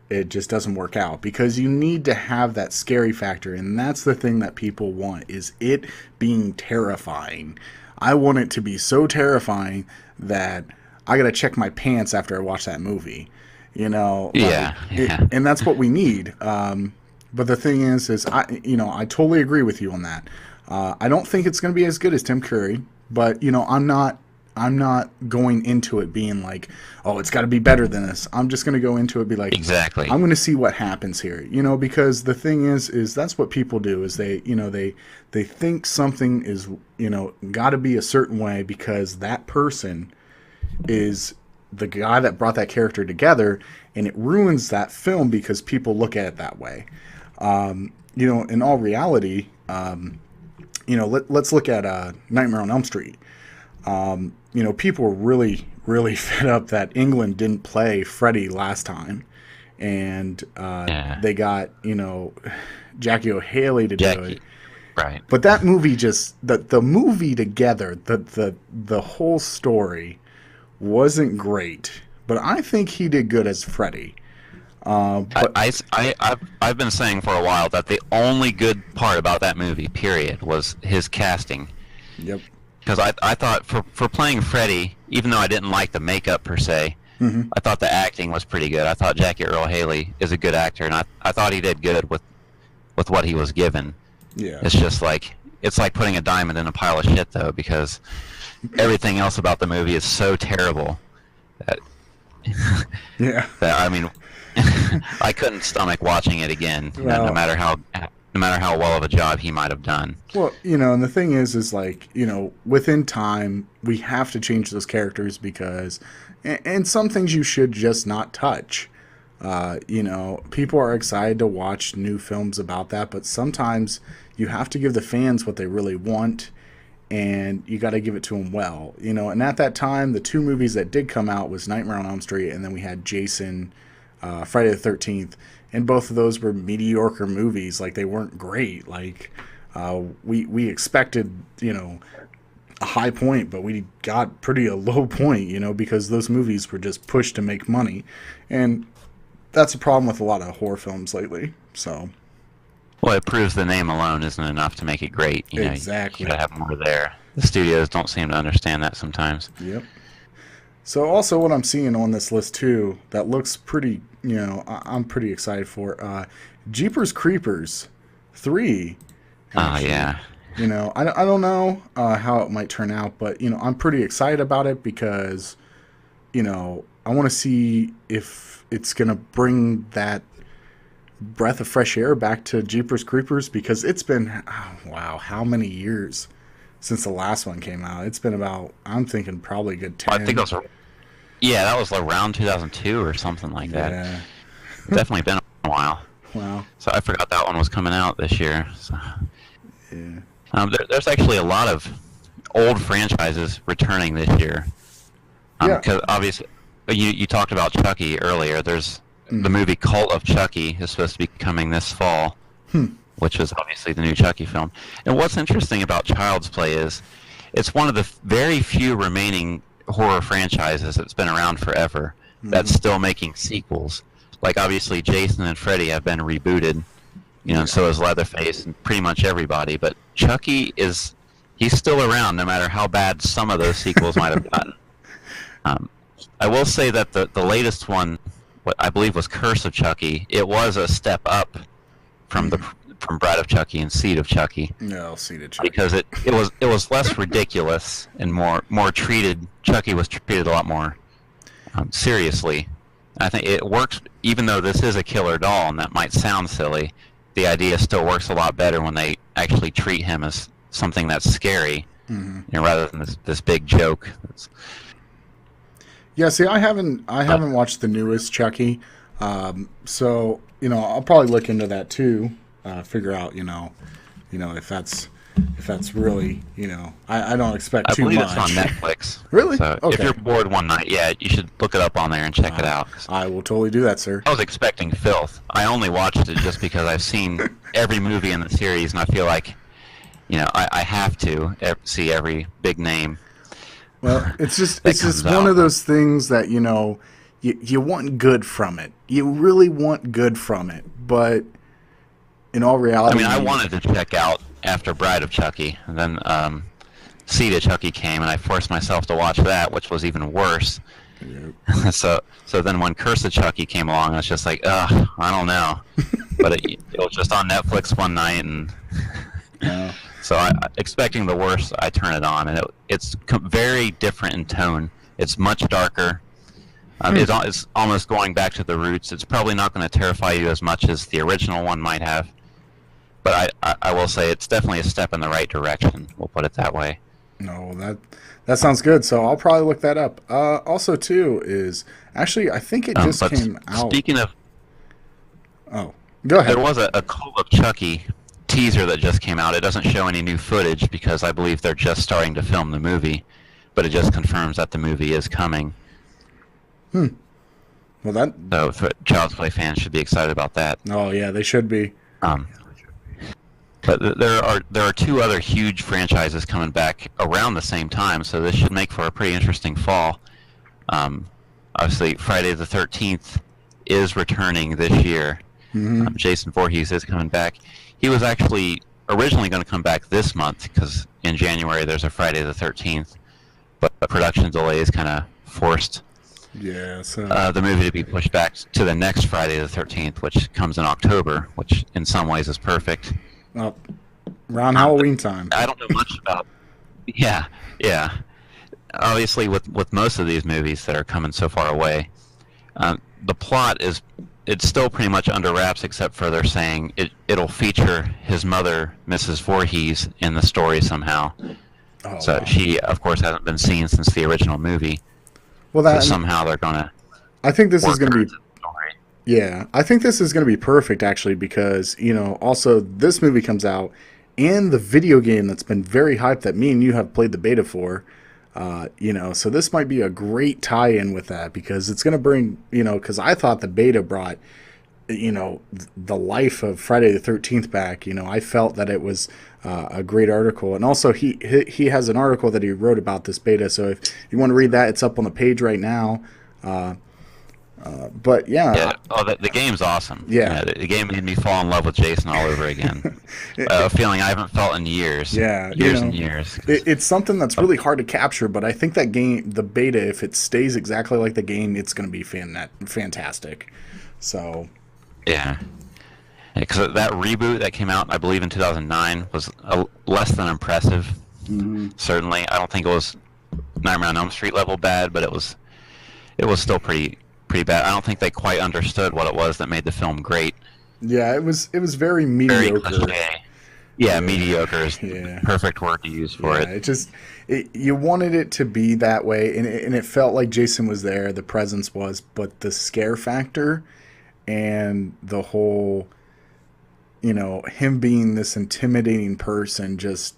It just doesn't work out because you need to have that scary factor, and that's the thing that people want, is it being terrifying. I want it to be so terrifying that I gotta check my pants after I watch that movie. You know, and that's what we need. But the thing is I totally agree with you on that. I don't think it's going to be as good as Tim Curry, but you know, I'm not going into it being like, oh, it's got to be better than this. I'm just going to go into it be like, exactly. I'm going to see what happens here. You know, because the thing is that's what people do, is they think something is, you know, got to be a certain way because that person is the guy that brought that character together, and it ruins that film because people look at it that way. You know, in all reality, you know, let's look at Nightmare on Elm Street. You know, people were really, really fed up that England didn't play Freddy last time, and they got, you know, Jackie O'Haley to do it. Right. But that movie just the movie together, the whole story wasn't great, but I think he did good as Freddy. But I've been saying for a while that the only good part about that movie, period, was his casting. Yep. Because I thought for playing Freddy, even though I didn't like the makeup per se, I thought the acting was pretty good. I thought Jackie Earle Haley is a good actor, and I thought he did good with what he was given. Yeah. It's just like putting a diamond in a pile of shit, though, because everything else about the movie is so terrible that that, I mean, I couldn't stomach watching it again. No matter how well of a job he might have done. Well, you know, and the thing is like, you know, within time we have to change those characters because, and some things you should just not touch. You know, people are excited to watch new films about that, but sometimes you have to give the fans what they really want, and you got to give it to them well, you know. And at that time, the two movies that did come out was Nightmare on Elm Street, and then we had Jason, Friday the 13th, and both of those were mediocre movies. Like, they weren't great. Like, we expected, you know, a high point, but we got a low point, you know, because those movies were just pushed to make money, and that's a problem with a lot of horror films lately. So. Well, it proves the name alone isn't enough to make it great. You know, exactly. You gotta have more there. The studios don't seem to understand that sometimes. Yep. So also what I'm seeing on this list too, that looks pretty, you know, I'm pretty excited for, Jeepers Creepers 3. Oh, yeah. You know, I don't know how it might turn out, but, you know, I'm pretty excited about it because, you know, I want to see if it's going to bring that breath of fresh air back to Jeepers Creepers because it's been, wow, how many years since the last one came out? It's been about, I'm thinking probably a good 10. I think that was around 2002 or something like that. Yeah. Definitely been a while. Wow. So I forgot that one was coming out this year. So. Yeah. There's actually a lot of old franchises returning this year. Yeah. Because obviously, you talked about Chucky earlier. There's the movie Cult of Chucky is supposed to be coming this fall, which is obviously the new Chucky film. And what's interesting about Child's Play is it's one of the very few remaining horror franchises that's been around forever that's still making sequels. Like, obviously, Jason and Freddy have been rebooted, and so is Leatherface and pretty much everybody. But Chucky he's still around no matter how bad some of those sequels might have gotten. I will say that the latest one, what I believe was Curse of Chucky, it was a step up from from Bride of Chucky and Seed of Chucky. No, Seed of Chucky. Because it was less ridiculous and more treated. Chucky was treated a lot more seriously. I think it works, even though this is a killer doll, and that might sound silly. The idea still works a lot better when they actually treat him as something that's scary, rather than this big joke. Yeah, see, I haven't watched the newest Chucky, so I'll probably look into that too. Figure out if that's really I don't expect too much. I believe it's on Netflix. Really? So Okay. if you're bored one night, you should look it up on there and check it out. I will totally do that, sir. I was expecting filth. I only watched it just because I've seen every movie in the series, and I feel like, I have to see every big name. Well, it's just comes one out. of those things that you want good from it. You really want good from it, but in all reality, I wanted to check out after Bride of Chucky, and then Seed of Chucky came, and I forced myself to watch that, which was even worse. Yep. So then when Curse of Chucky came along, I was just like, ugh, I don't know. But it was just on Netflix one night, and so expecting the worst, I turn it on, and it's very different in tone. It's much darker. It's almost going back to the roots. It's probably not going to terrify you as much as the original one might have. But I will say it's definitely a step in the right direction. We'll put it that way. No, that sounds good. So I'll probably look that up. Also, too, is actually I think it just came out. Speaking of, Go ahead. there was a Cult of Chucky teaser that just came out. It doesn't show any new footage because I believe they're just starting to film the movie, but it just confirms that the movie is coming. Well, So Child's Play fans should be excited about that. Oh yeah, they should be. But there are two other huge franchises coming back around the same time, so this should make for a pretty interesting fall. Obviously, Friday the 13th is returning this year. Jason Voorhees is coming back. He was actually originally going to come back this month because in January there's a Friday the 13th, but the production delays kind of forced Yeah. So the movie to be pushed back to the next Friday the 13th, which comes in October, which in some ways is perfect. around Halloween time. I don't know much about. Yeah. Obviously, with most of these movies that are coming so far away, the plot it's still pretty much under wraps, except for they're saying it'll feature his mother, Mrs. Voorhees, in the story somehow. So wow. she, of course, hasn't been seen since the original movie. Well, So somehow they're gonna. I think this is work going to her be. into the story. Yeah, I think this is going to be perfect actually because, also this movie comes out and the video game that's been very hyped that me and you have played the beta for, so this might be a great tie-in with that because it's going to bring, because I thought the beta brought, the life of Friday the 13th back. I felt that it was a great article. And also he has an article that he wrote about this beta. So if you want to read that, it's up on the page right now. But Yeah. Oh, the game's awesome. Yeah. The game made me fall in love with Jason all over again. A feeling I haven't felt in years. Yeah, Years and years. It's something that's really hard to capture, but I think that game, the beta, if it stays exactly like the game, it's going to be fantastic. So, Yeah. Because that reboot that came out, I believe, in 2009 was less than impressive. Certainly, I don't think it was Nightmare on Elm Street level bad, but it was still pretty bad. I don't think they quite understood what it was that made the film great. Yeah, it was very Very mediocre. cliche. Yeah, mediocre is the Yeah. perfect word to use for Yeah, it. it just you wanted it to be that way, and it felt like Jason was there, the presence was, but the scare factor and the whole, him being this intimidating person just,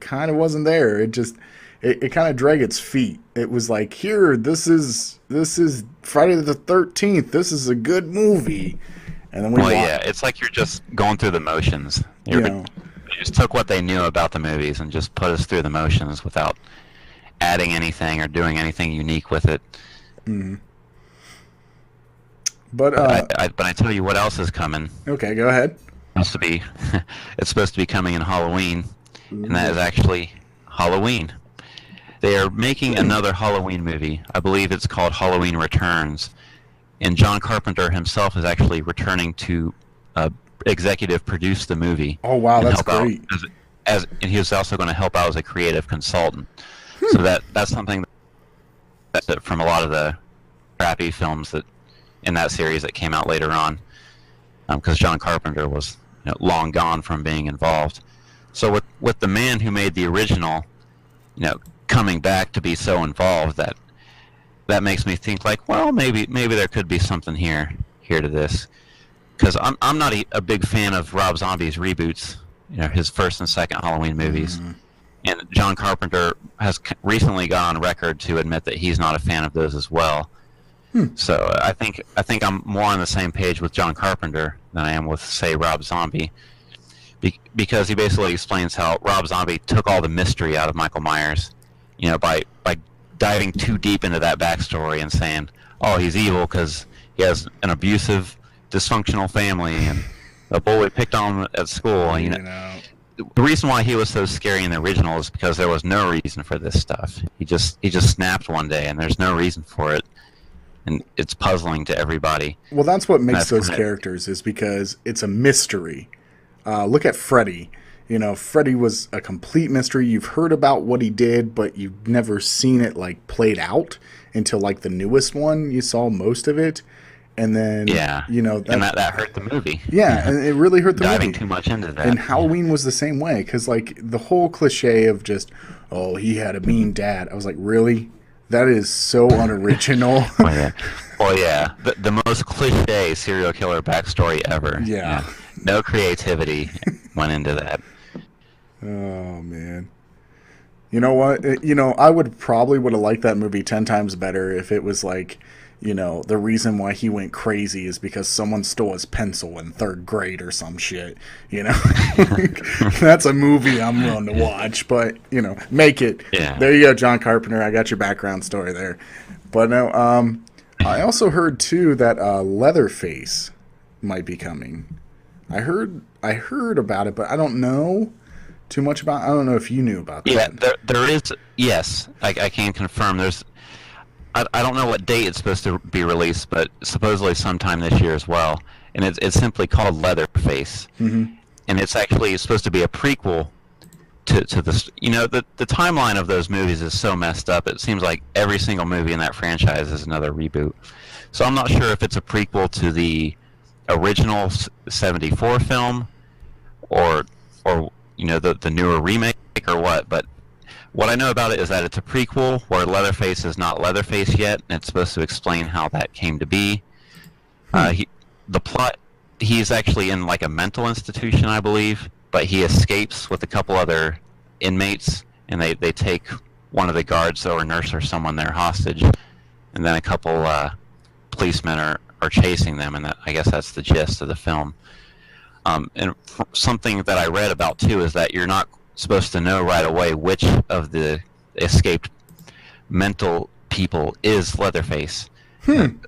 kind of wasn't there. It just it kind of dragged its feet. It was like, here, this is Friday the 13th. This is a good movie, and then we Well, watch, yeah, it's like you're just going through the motions. you They know. just took what they knew about the movies and just put us through the motions without adding anything or doing anything unique with it. But But I tell you what else is coming. okay, go ahead. Supposed to be, it's supposed to be coming in Halloween, and that is actually Halloween. They are making another Halloween movie. I believe it's called Halloween Returns, and John Carpenter himself is actually returning to executive produce the movie. Oh wow, and that's help out great. and he was also going to help out as a creative consultant. So that's something that from a lot of the crappy films that in that series that came out later on, because John Carpenter was long gone from being involved. So with the man who made the original, coming back to be so involved, that makes me think like, well, maybe there could be something here to this, because I'm not a big fan of Rob Zombie's reboots, his first and second Halloween movies. And John Carpenter has recently gone on record to admit that he's not a fan of those as well. So I think I'm more on the same page with John Carpenter than I am with, say, Rob Zombie, because he basically explains how Rob Zombie took all the mystery out of Michael Myers, by diving too deep into that backstory and saying, oh, he's evil because he has an abusive, dysfunctional family and a bully picked on him at school. The reason why he was so scary in the original is because there was no reason for this stuff. He just snapped one day, and there's no reason for it, and it's puzzling to everybody. Well, that's what makes That's those correct. characters, is because it's a mystery. Look at Freddy. Freddy was a complete mystery. You've heard about what he did, but you've never seen it like played out until like the newest one. You saw most of it, and then Yeah, and that hurt the movie. yeah, and it really hurt the Diving movie. too much into that. And Halloween was the same way, because like the whole cliche of just, oh, he had a mean dad. I was like, really? That is so unoriginal. Well, yeah. The most cliche serial killer backstory ever. Yeah. No creativity went into that. Oh man. You know what? I would have liked that movie 10 times better if it was like, the reason why he went crazy is because someone stole his pencil in 3rd grade or some shit. That's a movie I'm willing to watch, but, make it. Yeah. There you go, John Carpenter. I got your background story there. But no, I also heard too that Leatherface might be coming. I heard about it, but I don't know too much about. I don't know if you knew about that. Yeah, there is. Yes, I can confirm. I don't know what date it's supposed to be released, but supposedly sometime this year as well. And it's simply called Leatherface, and it's actually supposed to be a prequel to this. The timeline of those movies is so messed up. It seems like every single movie in that franchise is another reboot. So I'm not sure if it's a prequel to the original '74 film, or the newer remake or what. But what I know about it is that it's a prequel where Leatherface is not Leatherface yet, and it's supposed to explain how that came to be. The plot, he's actually in like a mental institution, I believe, but he escapes with a couple other inmates, and they take one of the guards or a nurse or someone there hostage, and then a couple policemen are chasing them, and I guess that's the gist of the film. And something that I read about too is that you're not supposed to know right away which of the escaped mental people is Leatherface.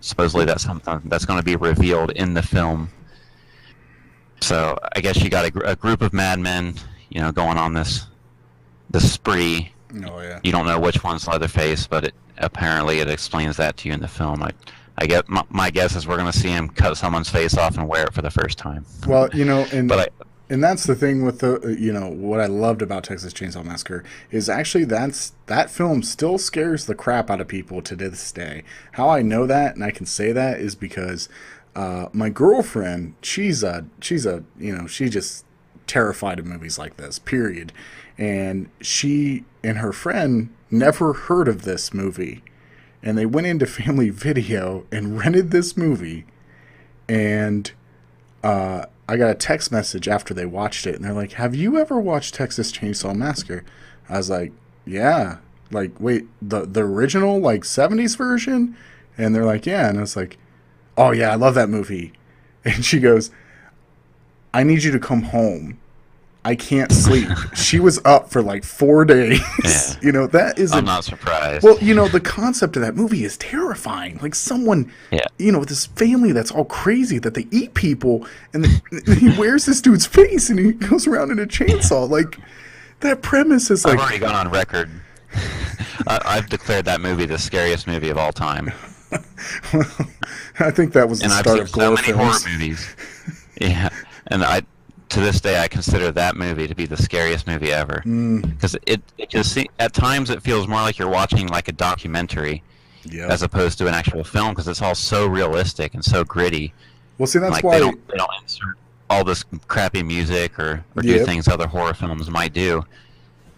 Supposedly that's something that's going to be revealed in the film. So I guess you got a group of madmen, going on this spree. Oh yeah. You don't know which one's Leatherface, but apparently it explains that to you in the film. I get my guess is we're going to see him cut someone's face off and wear it for the first time. Well, and But and that's the thing with the what I loved about Texas Chainsaw Massacre is actually that film still scares the crap out of people to this day. How I know that and I can say that is because my girlfriend, she's a she just terrified of movies like this, period. And she and her friend never heard of this movie. And they went into Family Video and rented this movie. And I got a text message after they watched it. And they're like, have you ever watched Texas Chainsaw Massacre? I was like, yeah. Like, wait, the original, like, 70s version? And they're like, yeah. And I was like, oh, yeah, I love that movie. And she goes, I need you to come home. I can't sleep. She was up for like 4 days. Yeah. That is... I'm not surprised. Well, the concept of that movie is terrifying. Like someone, this family that's all crazy that they eat people, and he wears this dude's face and he goes around in a chainsaw. Like, that premise is like... I've already gone on record. I've declared that movie the scariest movie of all time. Well, I think that was the start of gore so many films. horror movies. Yeah, and to this day, I consider that movie to be the scariest movie ever. Because it just at times it feels more like you're watching like a documentary, as opposed to an actual film, because it's all so realistic and so gritty. Well, see, that's like why they don't insert all this crappy music or do things other horror films might do.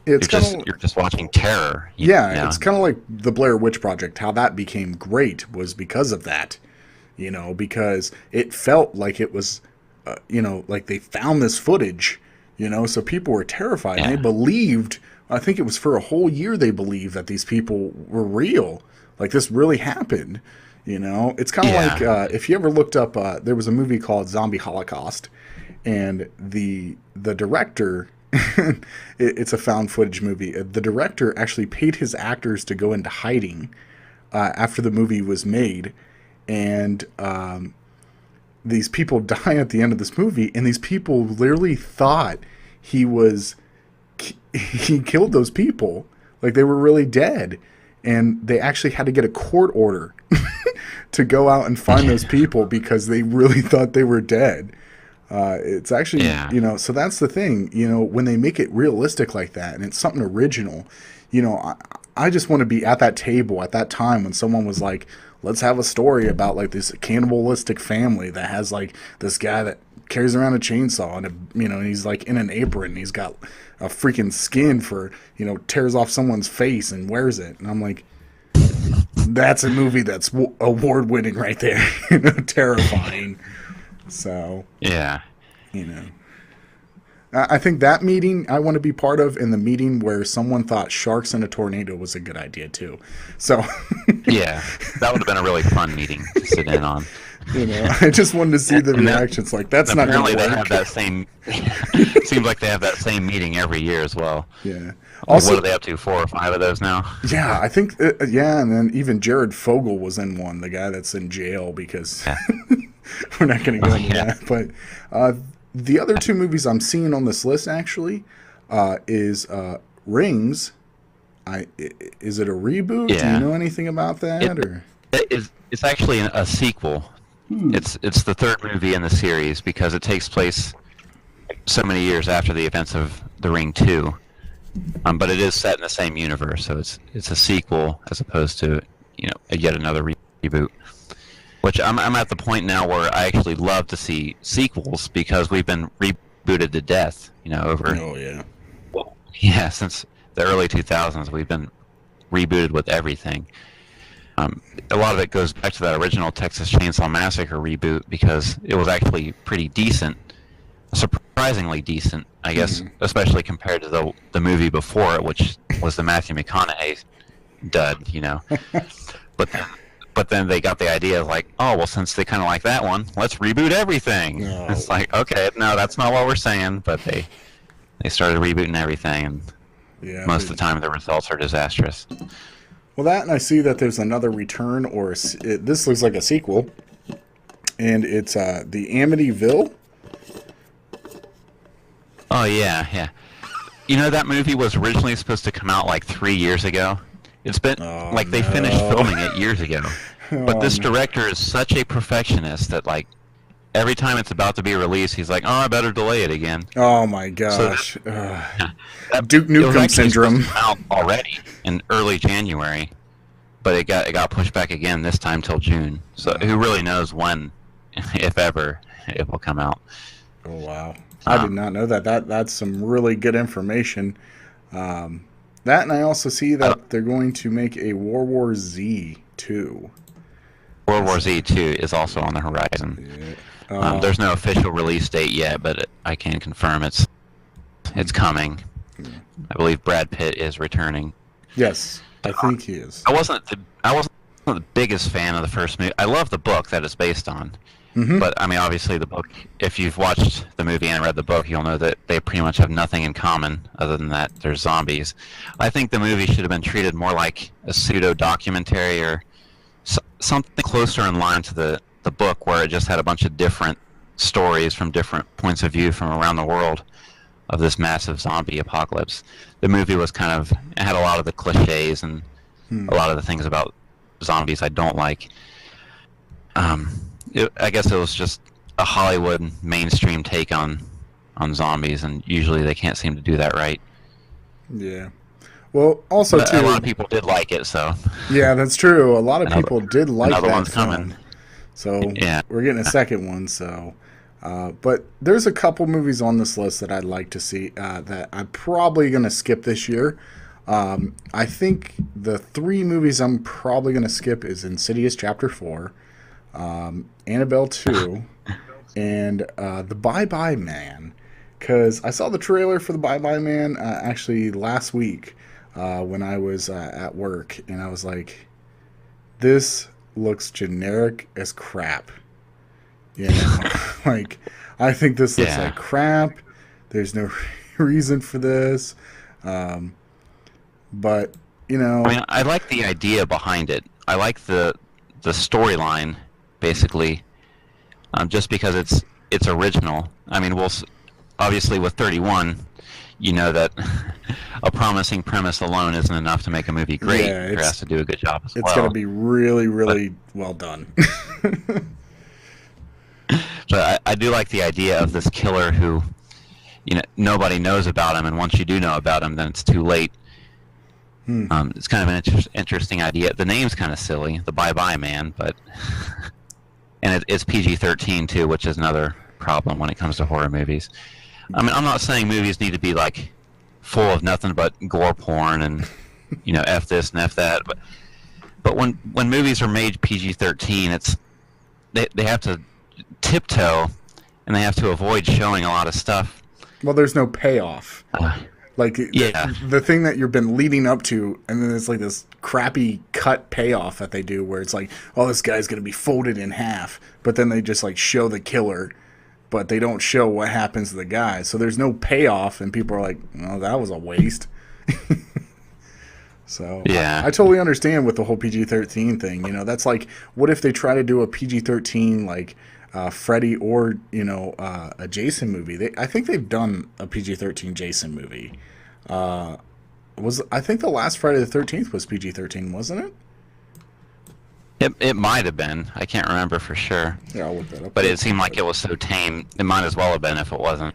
You're just watching terror. It's kind of like the Blair Witch Project. How that became great was because of that. Because it felt like it was, like they found this footage, so people were terrified. And they believed, I think it was for a whole year, they believed that these people were real. Like this really happened. It's kind of like, if you ever looked up, there was a movie called Zombie Holocaust, and the director, it's a found footage movie. The director actually paid his actors to go into hiding after the movie was made. And these people die at the end of this movie, and these people literally thought he killed those people. Like they were really dead. And they actually had to get a court order to go out and find those people because they really thought they were dead. It's actually, so that's the thing, when they make it realistic like that and it's something original, I just want to be at that table at that time when someone was like, let's have a story about like this cannibalistic family that has like this guy that carries around a chainsaw and he's like in an apron and he's got a freaking skin for, tears off someone's face and wears it. And I'm like, that's a movie that's award winning right there, terrifying. So, I think that meeting I want to be part of, and the meeting where someone thought sharks in a tornado was a good idea too. So, that would have been a really fun meeting to sit in on. I just wanted to see the reactions. Like that's not going to work. They have that same. Seems like they have that same meeting every year as well. Yeah. Also, what are they up to? 4 or 5 of those now? Yeah, I think. And then even Jared Fogle was in one. The guy that's in jail because we're not going to go into that. But the other 2 movies I'm seeing on this list actually is Rings. Is it a reboot? Do you know anything about that? It's actually a sequel. It's the 3rd movie in the series because it takes place so many years after the events of The Ring 2. But it is set in the same universe, so it's a sequel as opposed to yet another reboot. Which I'm at the point now where I actually love to see sequels because we've been rebooted to death. Over. Oh yeah. Well, since the early 2000s, we've been rebooted with everything. A lot of it goes back to that original Texas Chainsaw Massacre reboot because it was actually pretty decent, surprisingly decent, I guess, especially compared to the movie before it, which was the Matthew McConaughey dud, But then they got the idea of like, oh, well, since they kind of like that one, let's reboot everything. No. It's like, okay, no, that's not what we're saying, but they started rebooting everything, and most of the time the results are disastrous. Well, that, and I see that there's another return, or this looks like a sequel, and it's the Amityville. Oh, yeah. That movie was originally supposed to come out like 3 years ago. It's been, they finished filming it years ago. But this director is such a perfectionist that, like, every time it's about to be released, he's like, oh, I better delay it again. Oh, my gosh. Duke Nukem syndrome. It was out already in early January, but it got pushed back again this time till June. So who really knows when if ever it will come out. Oh wow, I did not know that. That's some really good information. That, and I also see that they're going to make a World War Z 2. World War Z 2 is also on the horizon. Yeah. There's no official release date yet, but I can confirm it's coming. I believe Brad Pitt is returning. Yes, I think he is. I wasn't the biggest fan of the first movie. I love the book that it's based on. Mm-hmm. But, I mean, obviously the book, if you've watched the movie and read the book, you'll know that they pretty much have nothing in common other than that they're zombies. I think the movie should have been treated more like a pseudo-documentary or something closer in line to the book, where it just had a bunch of different stories from different points of view from around the world of this massive zombie apocalypse. The movie was it had a lot of the cliches and a lot of the things about zombies I don't like. I guess it was just a Hollywood mainstream take on zombies, and usually they can't seem to do that right. Yeah. Well, also but too, a lot of people did like it, so. Yeah, that's true. A lot of people did like another that one's film. coming. So yeah, we're getting a second one. So, but there's a couple movies on this list that I'd like to see that I'm probably going to skip this year. I think the 3 movies I'm probably going to skip is Insidious Chapter 4, Annabelle 2, and The Bye Bye Man. Because I saw the trailer for The Bye Bye Man actually last week when I was at work, and I was like, this looks generic as crap. You know, like, I think this looks like crap. There's no reason for this. But, you know, I mean, I like the idea behind it. I like the storyline, basically, just because it's original. I mean, obviously with 31, you know that a promising premise alone isn't enough to make a movie great. Yeah, it has to do a good job as well. It's got to be really, really well done. But I do like the idea of this killer who, you know, nobody knows about him, and once you do know about him, then it's too late. It's kind of an interesting idea. The name's kind of silly, The Bye Bye Man, but and it's PG-13 too, which is another problem when it comes to horror movies. I mean, I'm not saying movies need to be like full of nothing but gore porn and, you know, F this and F that, but when movies are made PG-13, they have to tiptoe and they have to avoid showing a lot of stuff. Well, there's no payoff. Like, the thing that you've been leading up to, and then it's like this crappy cut payoff that they do where it's like, oh, this guy's going to be folded in half, but then they just like show the killer, but they don't show what happens to the guy. So there's no payoff, and people are like, oh, that was a waste. So yeah, I totally understand with the whole PG-13 thing. You know, that's like, what if they try to do a PG-13 like Freddy or, you know, a Jason movie? I think they've done a PG-13 Jason movie. I think the last Friday the 13th was PG-13, wasn't it? It might have been. I can't remember for sure. Yeah, I'll look that up. But it seemed like it was so tame. It might as well have been if it wasn't.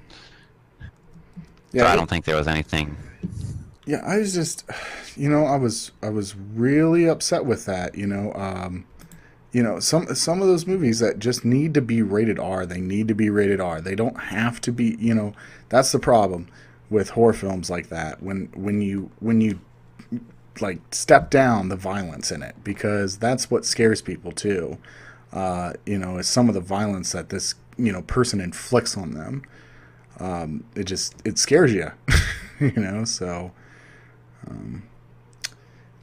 Yeah, so I don't think there was anything. Yeah, I was just, you know, I was really upset with that. You know, some of those movies that just need to be rated R, they need to be rated R. They don't have to be. You know, that's the problem with horror films like that. When you like step down the violence in it, because that's what scares people too. You know, is some of the violence that this, you know, person inflicts on them. It scares you. You know, so.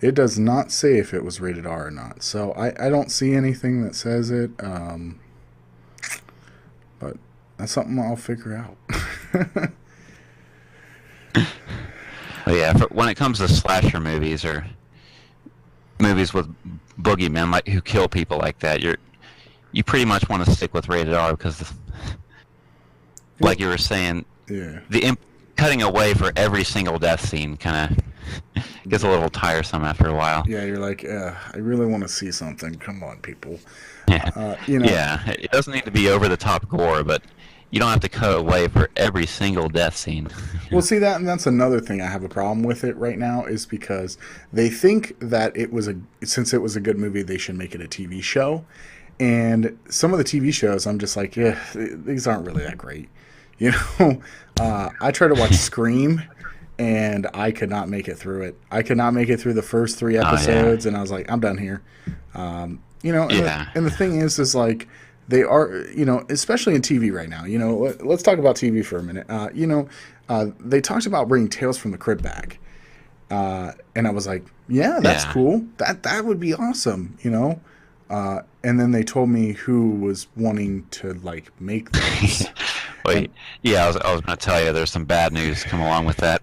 It does not say if it was rated R or not, so I don't see anything that says it, but that's something I'll figure out. But yeah, when it comes to slasher movies or movies with boogeymen like who kill people like that, you pretty much want to stick with rated R because, like you were saying, cutting away for every single death scene kind of gets a little tiresome after a while. Yeah, you're like, I really want to see something. Come on, people. Yeah. You know, yeah, it doesn't need to be over the top gore, but you don't have to cut away for every single death scene. Well, see that, and that's another thing I have a problem with it right now, is because they think that since it was a good movie, they should make it a TV show, And some of the TV shows, I'm just like, yeah, these aren't really that great. You know, I tried to watch Scream, and I could not make it through it. I could not make it through the first 3 episodes, and I was like, I'm done here. You know, and the thing is like, they are, you know, especially in TV right now. You know, let's talk about TV for a minute. You know, they talked about bringing Tales from the Crypt back, and I was like, yeah, that's cool. That would be awesome. You know. And then they told me who was wanting to like make those. Wait, yeah, I was going to tell you there's some bad news come along with that.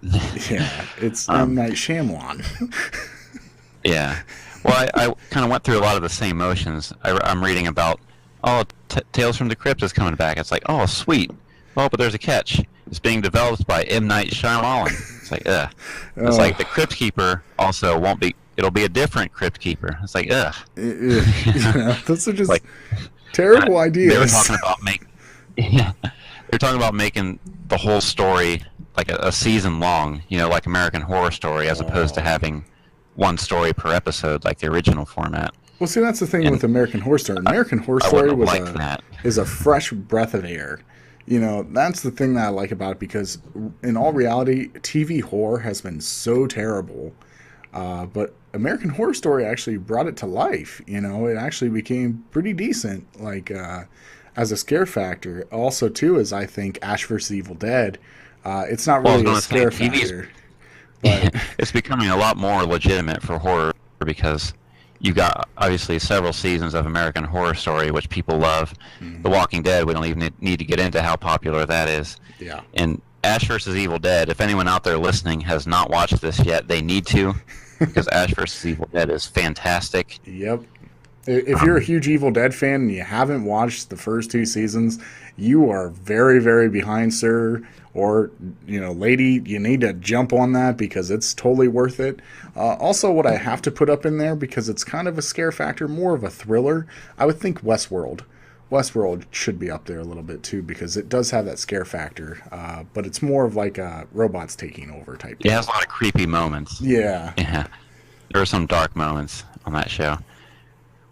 Yeah, it's M. Night Shyamalan. Yeah, well, I kind of went through a lot of the same motions. I'm reading about, Tales from the Crypt is coming back. It's like, oh, sweet. Oh, but there's a catch. It's being developed by M. Night Shyamalan. It's like, ugh. It's like the Crypt Keeper also won't be. It'll be a different Crypt Keeper. It's like, ugh. Yeah, those are just like, terrible ideas. They were talking about they're talking about making the whole story like a season long, you know, like American Horror Story, as opposed to having one story per episode like the original format. Well, see, that's the thing with American Horror Story. American Horror Story is a fresh breath of air. You know, that's the thing that I like about it, because in all reality, TV horror has been so terrible. But American Horror Story actually brought it to life. You know, it actually became pretty decent, like as a scare factor. Also, too, is I think Ash vs. Evil Dead. It's not really a scare factor. But it's becoming a lot more legitimate for horror, because you got obviously several seasons of American Horror Story, which people love. The Walking Dead, we don't even need to get into how popular that is. Yeah. And Ash vs. Evil Dead, if anyone out there listening has not watched this yet, they need to, because Ash vs. Evil Dead is fantastic. Yep. If you're a huge Evil Dead fan and you haven't watched the first 2 seasons, you are very, very behind, sir. Or, you know, lady, you need to jump on that, because it's totally worth it. Also, what I have to put up in there, because it's kind of a scare factor, more of a thriller, I would think Westworld. Westworld should be up there a little bit, too, because it does have that scare factor. But it's more of like robots taking over type thing. It has a lot of creepy moments. Yeah. Yeah. There are some dark moments on that show,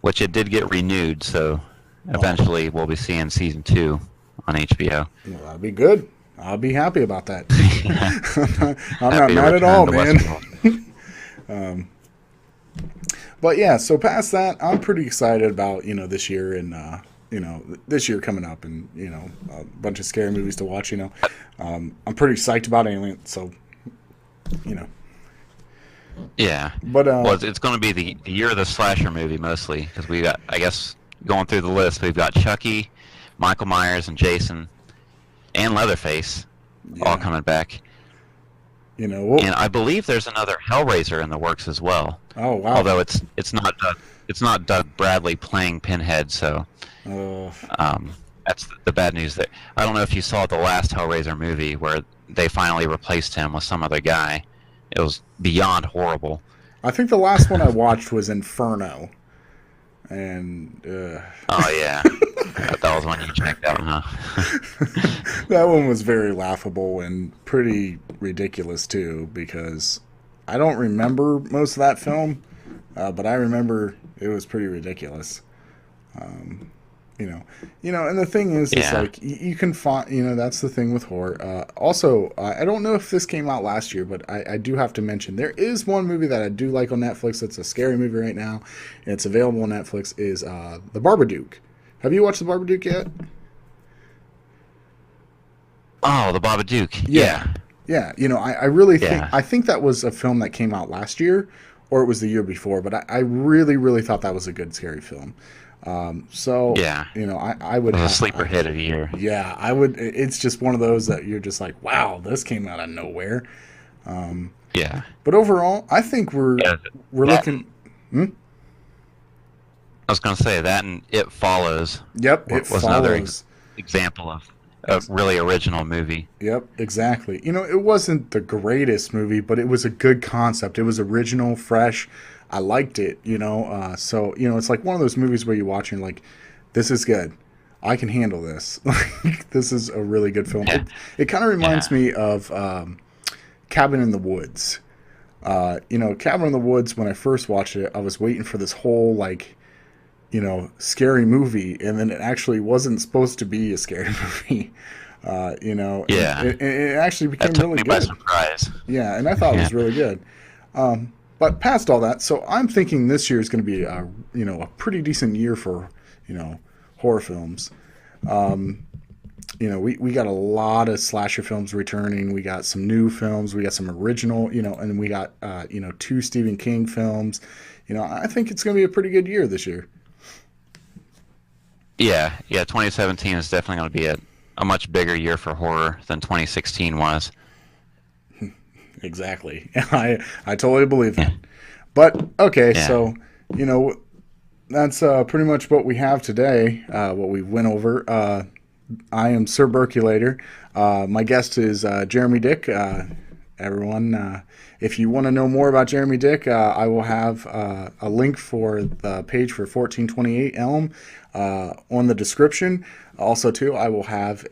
which it did get renewed, so eventually we'll be seeing season 2 on HBO. Well, that'll be good. I'll be happy about that. I'm not mad at all, man. But yeah, so past that, I'm pretty excited about, you know, this year, and you know, this year coming up, and, you know, a bunch of scary movies to watch. You know, I'm pretty psyched about Alien. So, you know. Yeah. But well, it's going to be the year of the slasher movie mostly, because we got, I guess, going through the list, we've got Chucky, Michael Myers, and Jason, and Leatherface, all coming back. You know, and I believe there's another Hellraiser in the works as well. Oh wow! Although it's not Doug Bradley playing Pinhead, so that's the bad news there. I don't know if you saw the last Hellraiser movie where they finally replaced him with some other guy. It was beyond horrible. I think the last one I watched was Inferno. And oh yeah, that was one you checked out, huh? That one was very laughable and pretty ridiculous too, because I don't remember most of that film, but I remember it was pretty ridiculous. You know, and the thing is like you can find, you know, that's the thing with horror. Also, I don't know if this came out last year, but I do have to mention there is one movie that I do like on Netflix. It's a scary movie right now, and it's available on Netflix. Is The Babadook. Have you watched The Babadook yet? Oh, The Babadook. Yeah. You know, I really think that was a film that came out last year, or it was the year before. But I really, really thought that was a good scary film. So you know, I would have a sleeper hit of the year. Yeah, I would. It's just one of those that you're just like, wow, this came out of nowhere. Yeah. But overall, I think we're looking. I was going to say that, and It Follows. Yep, It was another example of a really original movie. Yep, exactly. You know, it wasn't the greatest movie, but it was a good concept. It was original, fresh. I liked it, you know. So, you know, it's like one of those movies where you watch and you're like, this is good. I can handle this. Like, this is a really good film. It kind of reminds me of Cabin in the Woods. You know, Cabin in the Woods, when I first watched it, I was waiting for this whole, like, scary movie, and then it actually wasn't supposed to be a scary movie. Yeah. It actually became That took really me by good. surprise. Yeah, and I thought it Yeah. was really good. But past all that, so I'm thinking this year is going to be a pretty decent year for horror films. We got a lot of slasher films returning. We got some new films. We got some original, and we got 2 Stephen King films. I think it's going to be a pretty good year this year. Yeah. 2017 is definitely going to be a much bigger year for horror than 2016 was. Exactly. I totally believe that. But okay, Yeah. so that's pretty much what we have today. What we went over. I am Sir Berculator. My guest is Jeremy Dick. Everyone, if you want to know more about Jeremy Dick, I will have a link for the page for 1428 Elm on the description. Also, too, I will have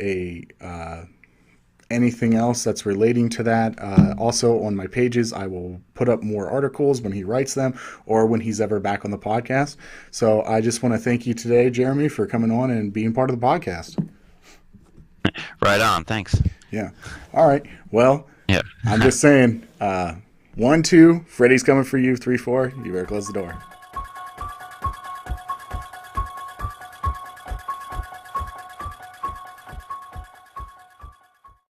anything else that's relating to that. Also, on my pages, I will put up more articles when he writes them or when he's ever back on the podcast. So I just want to thank you today, Jeremy, for coming on and being part of the podcast. Right on. Thanks. Yeah. All right. Well, Yeah. I'm just saying, 1, 2, Freddy's coming for you. 3, 4, you better close the door.